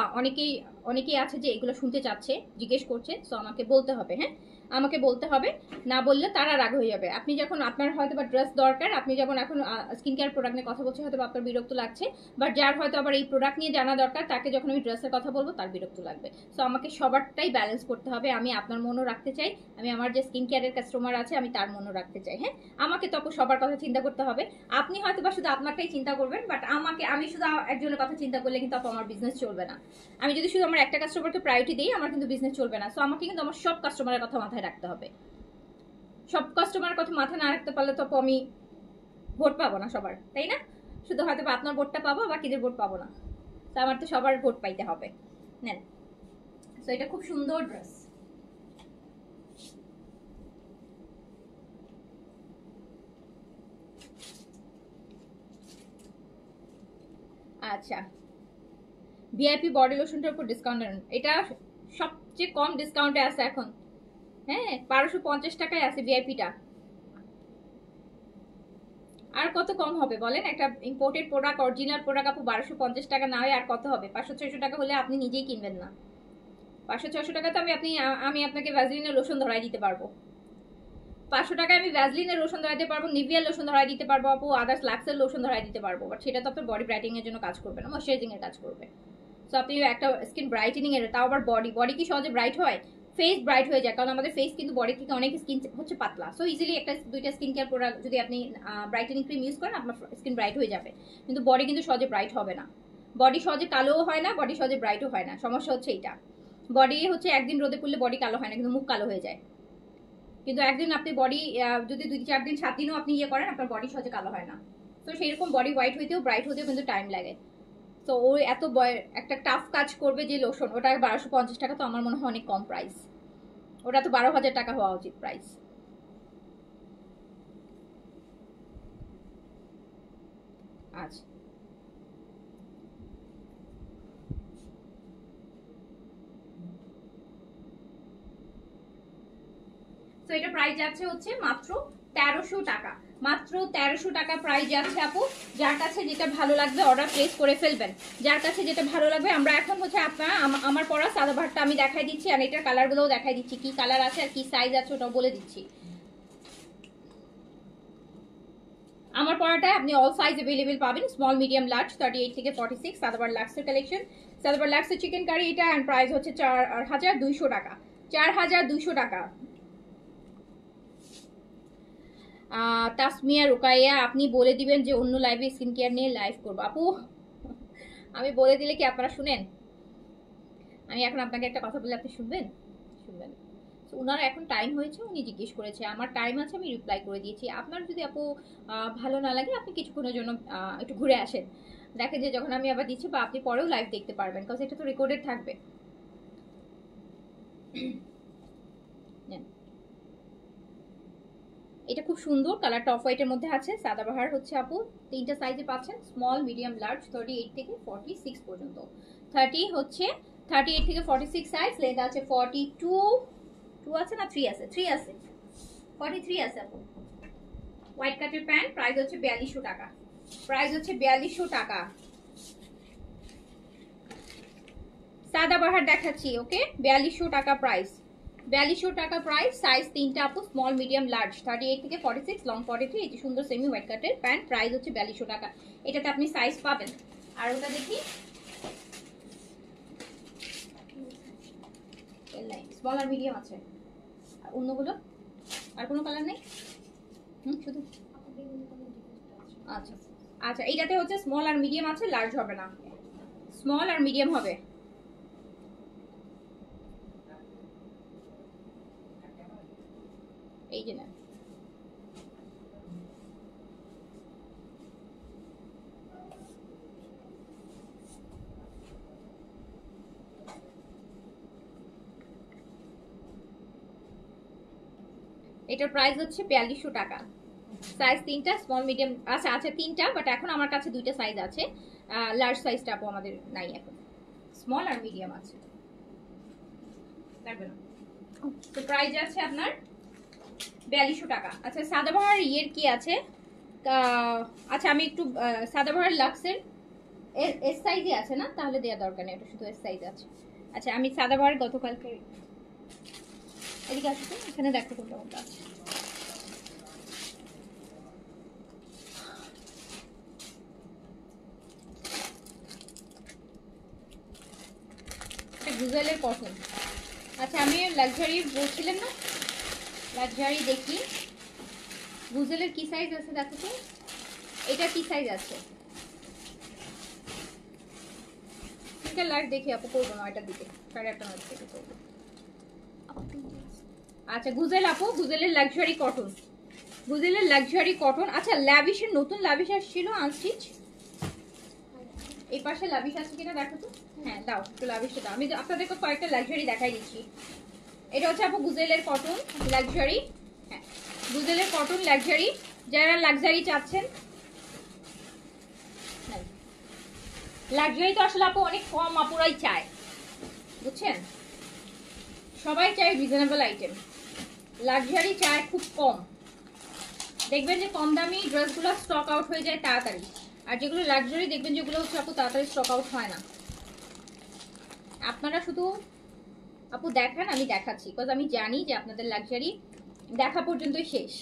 অনেকেই আছে যে এগুলো শুনতে চাচ্ছে, জিজ্ঞেস করছে, সো আমাকে বলতে হবে। হ্যাঁ, আমাকে বলতে হবে, না বললে তারা রাগ হয়ে যাবে। আপনি যখন আপনার হয়তো বা ড্রেস দরকার, আপনি যখন এখন স্কিন কেয়ার প্রোডাক্ট নিয়ে কথা বলছে, হয়তো আপনার বিরক্ত লাগছে, বাট যার হয়তো আবার এই প্রোডাক্ট নিয়ে জানা দরকার, তাকে যখন আমি ড্রেসের কথা বলবো তার বিরক্ত লাগবে। সো আমাকে সবারটাই ব্যালেন্স করতে হবে। আমি আপনার মনও রাখতে চাই, আমি আমার যে স্কিন কেয়ারের কাস্টমার আছে আমি তার মনও রাখতে চাই। হ্যাঁ, আমাকে তো সবার কথা চিন্তা করতে হবে। আপনি হয়তো বা শুধু আপনারটাই চিন্তা করবেন, বাট আমি শুধু একজনের কথা চিন্তা করলে কিন্তু আমার বিজনেস চলবে না। আমি যদি শুধু আমার একটা কাস্টমারকে প্রায়োরিটি দিই, আমার কিন্তু বিজনেস চলবে না। সো আমাকে কিন্তু আমার সব কাস্টমারের কথা মাথায় রাখতে হবে। সব কাস্টমারের কথা মাথায় না রাখতে পারলে তো আমি ভোট পাবো না সবার, তাই না? শুধু হয়তো আপনার ভোটটা পাবো, বাকিদের ভোট পাবো না। তো আমার তো সবার ভোট পাইতে হবে। নেন, তো এটা খুব সুন্দর ড্রেস। আচ্ছা, ভিআইপি বডি লোশনটার উপর ডিসকাউন্ট, এটা সবচেয়ে কম ডিসকাউন্টে আছে এখন। হ্যাঁ, 1250 টাকায় আছে ভিআইপিটা। আর কত কম হবে বলেন? একটা ইম্পোর্টেড প্রোডাক্ট, অরিজিনাল প্রোডাক্ট আপু 1250 টাকা না হয় আর কত হবে? 500-600 টাকা হলে আপনি নিজেই কিনবেন না। 500-600 টাকা তো আমি আপনাকে ভ্যাসলিনের লোশন ধরাই দিতে পারবো। 500 টাকায় আমি ভ্যাসলিনের লোশন ধরাই দিতে পারবো, নিভিয়ার লোশন ধরাই দিতে পারবো আপু, আদার্স লাক্সের লোশন ধরাই দিতে পারবো, বাট সেটা তো আপনার বডি ব্রাইটেনিং এর জন্য কাজ করবে না, ময়শ্চারাইজিং এর কাজ করবে। সো আপনি একটা স্কিন ব্রাইটেনিং এর, তাও আবার বডি কি সহজে ব্রাইট হয়? ফেস ব্রাইট হয়ে যায়, কারণ আমাদের ফেস কিন্তু বডি থেকে অনেক স্কিন হচ্ছে পাতলা। সো ইজিলি একটা দুইটা স্কিন কেয়ার প্রোডাক্ট যদি আপনি ব্রাইটেনিং ক্রিম ইউজ করেন, আপনার স্কিন ব্রাইট হয়ে যাবে। কিন্তু বডি কিন্তু সহজে ব্রাইট হবে না, বডি সহজে কালোও হয় না, বডি সহজে ব্রাইটও হয় না। সমস্যা হচ্ছে এইটা, বডি হচ্ছে একদিন রোদে পড়লে বডি কালো হয় না, কিন্তু মুখ কালো হয়ে যায়। কিন্তু একদিন আপনি বডি যদি 2-4 দিন 7 দিনও আপনি ইয়ে করেন, আপনার বডি সহজে কালো হয় না। তো সেইরকম বডি হোয়াইট হইতেও ব্রাইট হতেও কিন্তু টাইম লাগে। তো ওই এত একটা টাফ কাজ করবে যে লোশন, ওটা 1250 টাকা তো আমার মনে হয় অনেক কম প্রাইস। ওটা তো 12,000 টাকা হওয়া উচিত প্রাইস। আচ্ছা, তো এটা প্রাইস যাচ্ছে হচ্ছে মাত্র 1300 টাকা, মাত্র 1300 টাকা প্রাইস যাচ্ছে আপু। যার কাছে যেটা ভালো লাগবে অর্ডার প্লেস করে ফেলবেন, যার কাছে যেটা ভালো লাগবে। আমরা এখন হচ্ছে আপনারা আমার পরা সাদাবাহারটা আমি দেখাই দিচ্ছি, আর এটার কালারগুলোও দেখাই দিচ্ছি, কি কালার আছে আর কি সাইজ আছে ওটাও বলে দিচ্ছি। আমার পরাটা আপনি অল সাইজ अवेलेबल পাবেন, স্মল মিডিয়াম লার্জ 38 থেকে 46। সাদাবার লাক্সের কালেকশন, সাদাবার লাক্সের চিকেন কারি এটা, এন্ড প্রাইস হচ্ছে 4200 টাকা, 4200 টাকা। তাসমিয়া রুকাইয়া, আপনি বলে দিবেন যে অন্য লাইভে স্কিন কেয়ার নিয়ে লাইভ করবো আপু। আমি বলে দিলে কি আপনারা শুনেন? আমি এখন আপনাকে একটা কথা বলে আপনি শুনবেন? শুনবেন। ওনার এখন টাইম হয়েছে, উনি জিজ্ঞেস করেছে, আমার টাইম আছে, আমি রিপ্লাই করে দিয়েছি। আপনার যদি আপু ভালো না লাগে, আপনি কিছুক্ষণের জন্য একটু ঘুরে আসেন, দেখেন যে যখন আমি আবার দিচ্ছি, বা আপনি পরেও লাইভ দেখতে পারবেন, কারণ এটা তো রেকর্ডেড থাকবে। এটা খুব সুন্দর, কালারটা অফ হোয়াইটের মধ্যে আছে। সাদাবাহার হচ্ছে আপু 3টা সাইজে পাচ্ছেন, স্মল মিডিয়াম লার্জ 38 থেকে 46 পর্যন্ত। 38 হচ্ছে 38 থেকে 46 সাইজ, লেন্থ আছে 42 আছে না 3 আছে, 3 আছে, 43 আছে আপু। হোয়াইট কাটের প্যান্ট, প্রাইস হচ্ছে 4200 টাকা, প্রাইস হচ্ছে 4200 টাকা। সাদাবাহার দেখাচ্ছি, ওকে, 4200 টাকা প্রাইস। 4200 টাকা প্রাইস, সাইজ 3টা আপু, স্মল মিডিয়াম লার্জ, 38 থেকে 46, লং 43। এই যে সুন্দর সেমি হোয়াইট কাটের প্যান্ট, প্রাইস হচ্ছে 4200 টাকা। এটাতে আপনি সাইজ পাবেন। আর ওটা দেখি, স্মল আর মিডিয়াম আছে। আর অন্যগুলো আর কোনো কালার নেই? শুধু আচ্ছা আচ্ছা, এইটাতে হচ্ছে স্মল আর মিডিয়াম আছে, লার্জ হবে না, স্মল আর মিডিয়াম হবে। এই যে না, এটার প্রাইস হচ্ছে 4200 টাকা। সাইজ 3টা, স্মল মিডিয়াম আচ্ছা আচ্ছা 3টা, বাট এখন আমার কাছে 2টা সাইজ আছে। লার্জ সাইজটা আপু আমাদের নাই এখন, স্মল আর মিডিয়াম আছে, লাগবে না। তো প্রাইস আছে আপনার 4200 টাকা। আচ্ছা সাদাবাহার ইয়ের কি আছে? আচ্ছা আমি একটু সাদাবাহার লাক্সের এস সাইজই আছে না, তাহলে দেওয়া দরকার নেই, এটা শুধু এস সাইজ আছে। আচ্ছা আমি সাদাবাহার গতকালকে, এদিকে আসো তো, এখানে দেখো কোনটা কোনটা আছে। গুজেলের কটন। আচ্ছা আমি লাক্সারি বলছিলেন না, লাক্সারি দেখি গুজেলের কি সাইজ আছে দেখো তো, এটা কি সাইজ আছে? এটা লাইট দেখি আপু, করবো না এটার দিকে, 8:30 থেকে করবো। আচ্ছা গুজেল আপু, গুজেলের লাক্সারি কটন, গুজেলের লাক্সারি কটন। আচ্ছা ল্যাভিশের নতুন ল্যাভিশ আসছিল আনস্টিচ, এই পাশে লাভিশ আছে কিনা দেখো তো। হ্যাঁ দাও একটু লাভিশটা দাও, আমি আপনাদেরকে কয়েকটা লাক্সারি দেখাই দিচ্ছি। এটা হচ্ছে আপু গুজেলের কটন লাক্সারি, হ্যাঁ গুজেলের কটন লাক্সারি, যারা লাক্সারি চাচ্ছেন। লাক্সারি তো আসলে আপু অনেক কম আপুরাই চায়, বুঝছেন, সবাই চায় রিজনেবল আইটেম, লাক্সারি চায় খুব কম। দেখবেন যে কম দামি ড্রেসগুলো স্টক আউট হয়ে যায় তাড়াতাড়ি, আর যেগুলো লাক্সারি দেখবেন যেগুলো হচ্ছে আপু তাড়াতাড়ি স্টক আউট হয় না। আপনারা শুধু আপু দেখান, আমি দেখাচ্ছি, বিকজ আমি জানি যে আপনাদের লাক্সারি দেখা পর্যন্তই শেষ।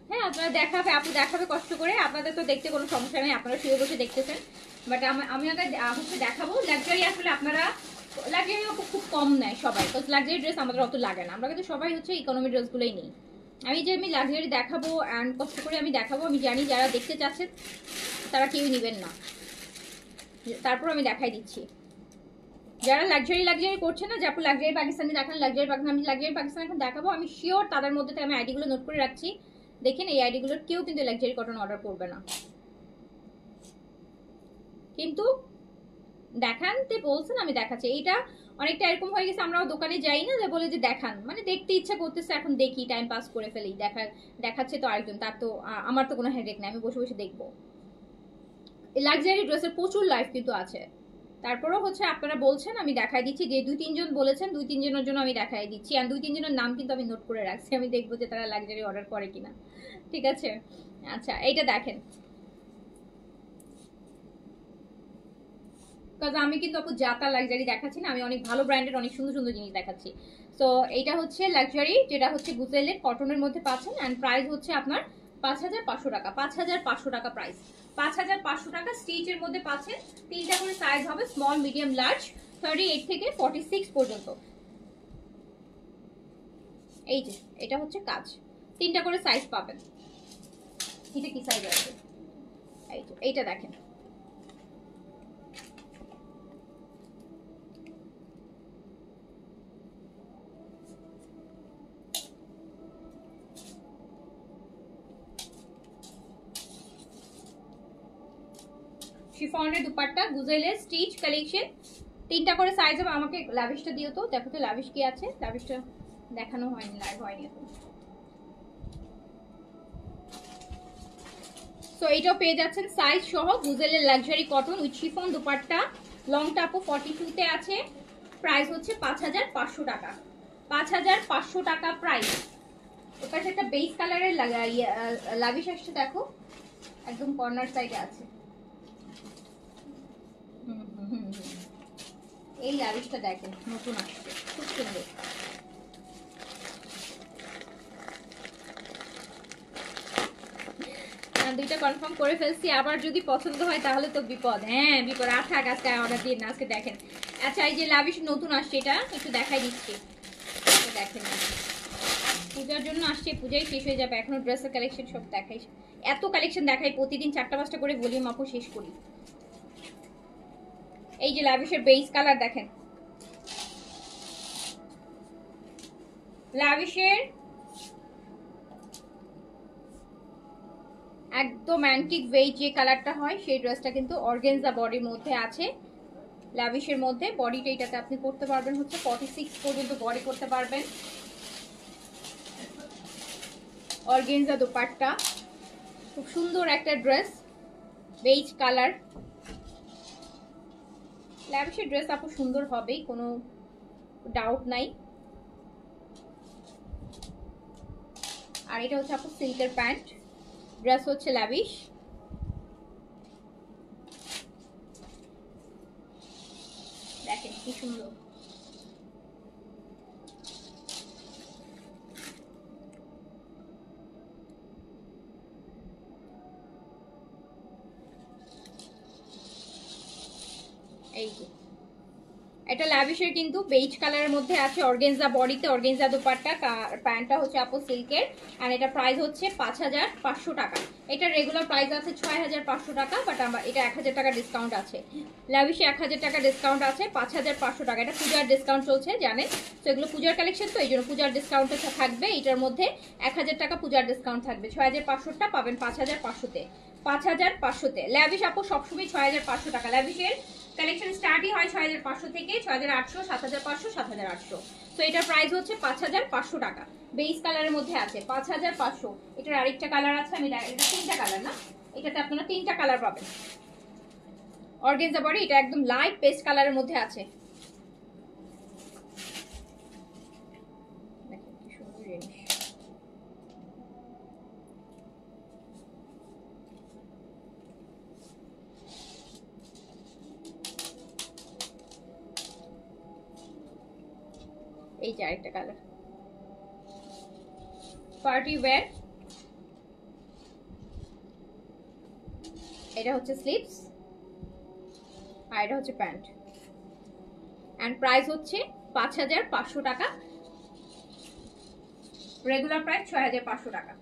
হ্যাঁ আপনারা দেখাবে, আপু দেখাবে কষ্ট করে, আপনাদের তো দেখতে কোনো সমস্যা নেই, আপনারা শুয়ে বসে দেখতেছেন, বাট আমি আগে হচ্ছে দেখাবো লাক্সারি। আসলে আপনারা লাক্সারি খুব কম নেয় সবাই, বিকজ লাক্সারি ড্রেস আমাদের অত লাগে না, আমরা কিন্তু সবাই হচ্ছে ইকোনমি ড্রেসগুলোই নিই। আমি যে আমি লাক্সারি দেখাবো অ্যান্ড কষ্ট করে আমি দেখাবো, আমি জানি যারা দেখতে চাচ্ছেন তারা কেউই নেবেন না, তারপর আমি দেখাই দিচ্ছি। যারা লাক্সারি করছে না, যে আপু লাক্সারি পাকিস্তানি দেখান, লাক্সারি পাকিস্তানি, আমি লাক্সারি পাকিস্তানি এখন দেখাবো, আমি শিওর তাদের মধ্যে থেকে আমি আইডিগুলো নোট করে রাখছি, দেখেন এই আইডিগুলোর কেউ কিন্তু লাক্সারি কটন অর্ডার করবে না, কিন্তু দেখানতে বলছেন আমি দেখাচ্ছি। এইটা অনেকটা এরকম হয়ে গেছে, আমরাও দোকানে যাই না যে বলে যে দেখান, মানে দেখতে ইচ্ছা করতেছে, এখন দেখি টাইম পাস করে ফেলি, দেখাচ্ছে তো আরেকজন, তার তো আমার তো কোনো হেডেক নেই, আমি বসে বসে দেখবো। লাক্সারি ড্রেসের প্রচুর লাইফ কিন্তু আছে, তারপরেও হচ্ছে আপনারা বলছেন আমি দেখাই দিচ্ছি, যে 2-3 জন বলেছেন, 2-3 জনের জন্য আমি দেখাই দিচ্ছি, আর 2-3 জনের নাম কিন্তু আমি নোট করে রাখছি, আমি দেখবো যে তারা লাক্সারি অর্ডার করে কিনা, ঠিক আছে। আচ্ছা এইটা দেখেন, কারণ আমি কিন্তু আপু জাতা লাক্সারি দেখাচ্ছি না, আমি অনেক ভালো ব্র্যান্ডের অনেক সুন্দর সুন্দর জিনিস দেখাচ্ছি। তো এইটা হচ্ছে লাক্সারি, যেটা হচ্ছে গুজেলের কটনের মধ্যে পাচ্ছেন, অ্যান্ড প্রাইস হচ্ছে আপনার 5500 টাকা, 5500 টাকা প্রাইস, 5500 টাকা। স্টিচের মধ্যে পাচ্ছেন, 3টা করে সাইজ হবে, স্মল মিডিয়াম লার্জ, 38 থেকে 46 পর্যন্ত। এই যে এটা হচ্ছে কাজ, 3টা করে সাইজ পাবেন। এটা কি সাইজ আছে? এই যে এইটা দেখেন, শিফনের দুপাট্টা, গুজেলের স্টিচ কালেকশন, 3টা করে সাইজ হবে। আমাকে লাভিশটা দিও তো, দেখো তো লাভিশ কি আছে, লাভিশটা দেখানো হয়নি, লাইভ হয়নি এখন। সো এইটাও পেয়ে যাচ্ছেন সাইজ সহ, গুজেলের luxury cotton with chiffon dupatta, লংটা আপু 42 তে আছে, প্রাইস হচ্ছে 5500 টাকা, 5500 টাকা প্রাইস। ওর একটা বেস কালারের লাভিশ আসছে, দেখো একদম কর্নার সাইডে আছে, এই লাভিশটা দেখেন নতুন আসছে, খুব সুন্দর। দুইটা কনফার্ম করে ফেলছি, আবার যদি পছন্দ হয় তাহলে তো বিপদ। হ্যাঁ বিপদ, আর থাক আজকে অর্ডার দিন না, আজকে দেখেন। আচ্ছা এই যে লাভিশ নতুন আসছে, এটা একটু দেখাই দিচ্ছি, দেখেন পূজার জন্য আসছে, পূজাই শেষ হয়ে যাবে, এখনো ড্রেসের কালেকশন সব দেখাই, এত কালেকশন দেখাই প্রতিদিন 4টা-5টা করে ভলিউম আপু শেষ করি। এই যে লাভিশের বেস কালার দেখেন, লাভিশের একদম অ্যান্টিক বেজ যে কালারটা হয় সেই ড্রেসটা কিন্তু অর্গানজা বডির মধ্যে আছে, লাভিশের মধ্যে। বডিটা এটাতে আপনি করতে পারবেন হচ্ছে 46 পর্যন্ত বডি করতে পারবেন। অর্গানজা দোপাট্টা, খুব সুন্দর একটা ড্রেস, বেজ কালার। লাভিশের ড্রেস আপু সুন্দর হবেই, কোনো ডাউট নাই। আর এটা হচ্ছে আপু সিল্কের প্যান্ট, ড্রেস হচ্ছে লাভিশ। দেখেন কি সুন্দর, এই যে এটা লাভিশের কিন্তু বেজ কালারের মধ্যে আছে, অর্গানজা বডিতে, অর্গানজা দোপাট্টা, প্যান্টটা হচ্ছে আপু সিল্কের। আর এটা প্রাইস হচ্ছে 5500 টাকা। এটা রেগুলার প্রাইস আছে 6500 টাকা, বাট আমার এটা 1000 টাকা ডিসকাউন্ট আছে। লাভিশে 1000 টাকা ডিসকাউন্ট আছে, 5500 টাকা। এটা পূজার ডিসকাউন্ট চলছে জানেন, তো এগুলো পূজার কালেকশন, তো এই জন্য পূজার ডিসকাউন্ট থাকবে। এটার মধ্যে 1000 টাকা পূজার ডিসকাউন্ট থাকবে, 6500টা পাবেন 5500-তে, 5500-তে। লাভিশ আপু সবসময় 6500 টাকা। লাভিশের কালেকশন স্টার্টই হয় 6500 থেকে, 6800, 7500, 7800। তো এটার প্রাইস হচ্ছে 5500 টাকা। বেস কালারের মধ্যে আছে 5500। এটার আরেকটা কালার আছে, আমি এটা 3টা কালার না, এটাতে আপনারা 3টা কালার পাবেন। অর্গানজা বডি, এটা একদম লাইট পেস্ট কালারের মধ্যে আছে। দেখেন কি সুন্দর জিনিস। এই যে আরেকটা কালার, পার্টি ওয়্যার। এটা হচ্ছে স্লিভস আর এটা হচ্ছে প্যান্ট, এন্ড প্রাইস হচ্ছে 5500 টাকা, রেগুলার প্রাইস 6500 টাকা।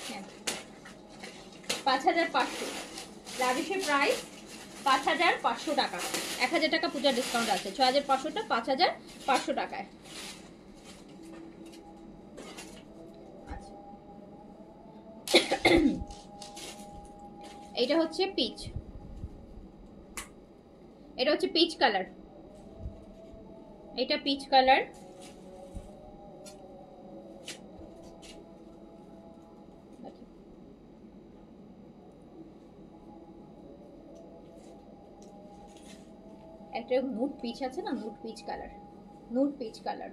হ্যাঁ 5500, লাভিশের প্রাইস 5500 টাকা, 1000 টাকা পূজার ডিসকাউন্ট আছে, 6500টা 5500 টাকায়। এটা হচ্ছে পিচ, এটা হচ্ছে পিচ কালার, এটা পিচ কালার। একটা নুট পিচ আছে না, নুট peach colour, নুট peach colour.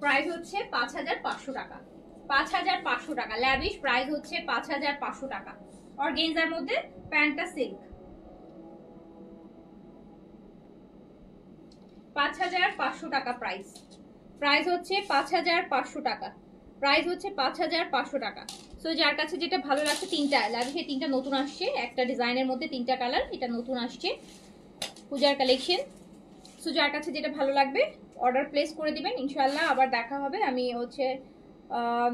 Price হচ্ছে 5500 টাকা, 5500 টাকা। ল্যাভিশ প্রাইস হচ্ছে 5500 টাকা। অর্গানজার মধ্যে প্যান্টটা সিল্ক, 5500 টাকা প্রাইস। প্রাইস হচ্ছে 5500 টাকা, প্রাইস হচ্ছে 5500 টাকা। সো যার কাছে যেটা ভালো লাগছে, 3টা ল্যাভিশে 3টা নতুন আসছে, একটা ডিজাইনের মধ্যে 3টা কালার, এটা নতুন আসছে পূজার কালেকশন। সো যার কাছে যেটা ভালো লাগবে অর্ডার প্লেস করে দিবেন, ইনশাআল্লাহ আবার দেখা হবে। আমি হচ্ছে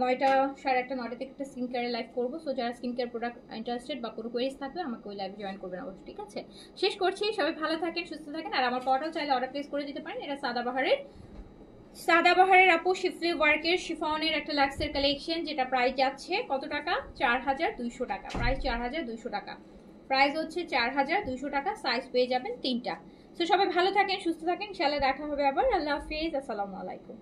9টা 9:30 থেকে একটা স্কিন কেয়ারে লাইভ করবো। সো যারা স্কিন কেয়ার প্রোডাক্ট ইন্টারেস্টেড বা কোনো কোয়েরিজ থাকবে আমাকে ওই লাইভে জয়েন করবেন অবশ্যই, ঠিক আছে? শেষ করছি, সবাই ভালো থাকেন, সুস্থ থাকেন। আর আমার পটাও চাইলে অর্ডার প্লেস করে দিতে পারেন। এটা সাদাবাহারের আপু শিফলি ওয়ার্কের শিফনের একটা লাক্সের কালেকশন, যেটা প্রাইস যাচ্ছে কত টাকা? 4200 টাকা। প্রাইস 4200 টাকা, প্রাইস হচ্ছে 4200 টাকা। সাইজ পেয়ে যাবেন 3টা। তো সবাই ভালো থাকেন, সুস্থ থাকেন, ইনশাআল্লাহ দেখা হবে আবার। আল্লাহ হাফেজ, আসসালামু আলাইকুম।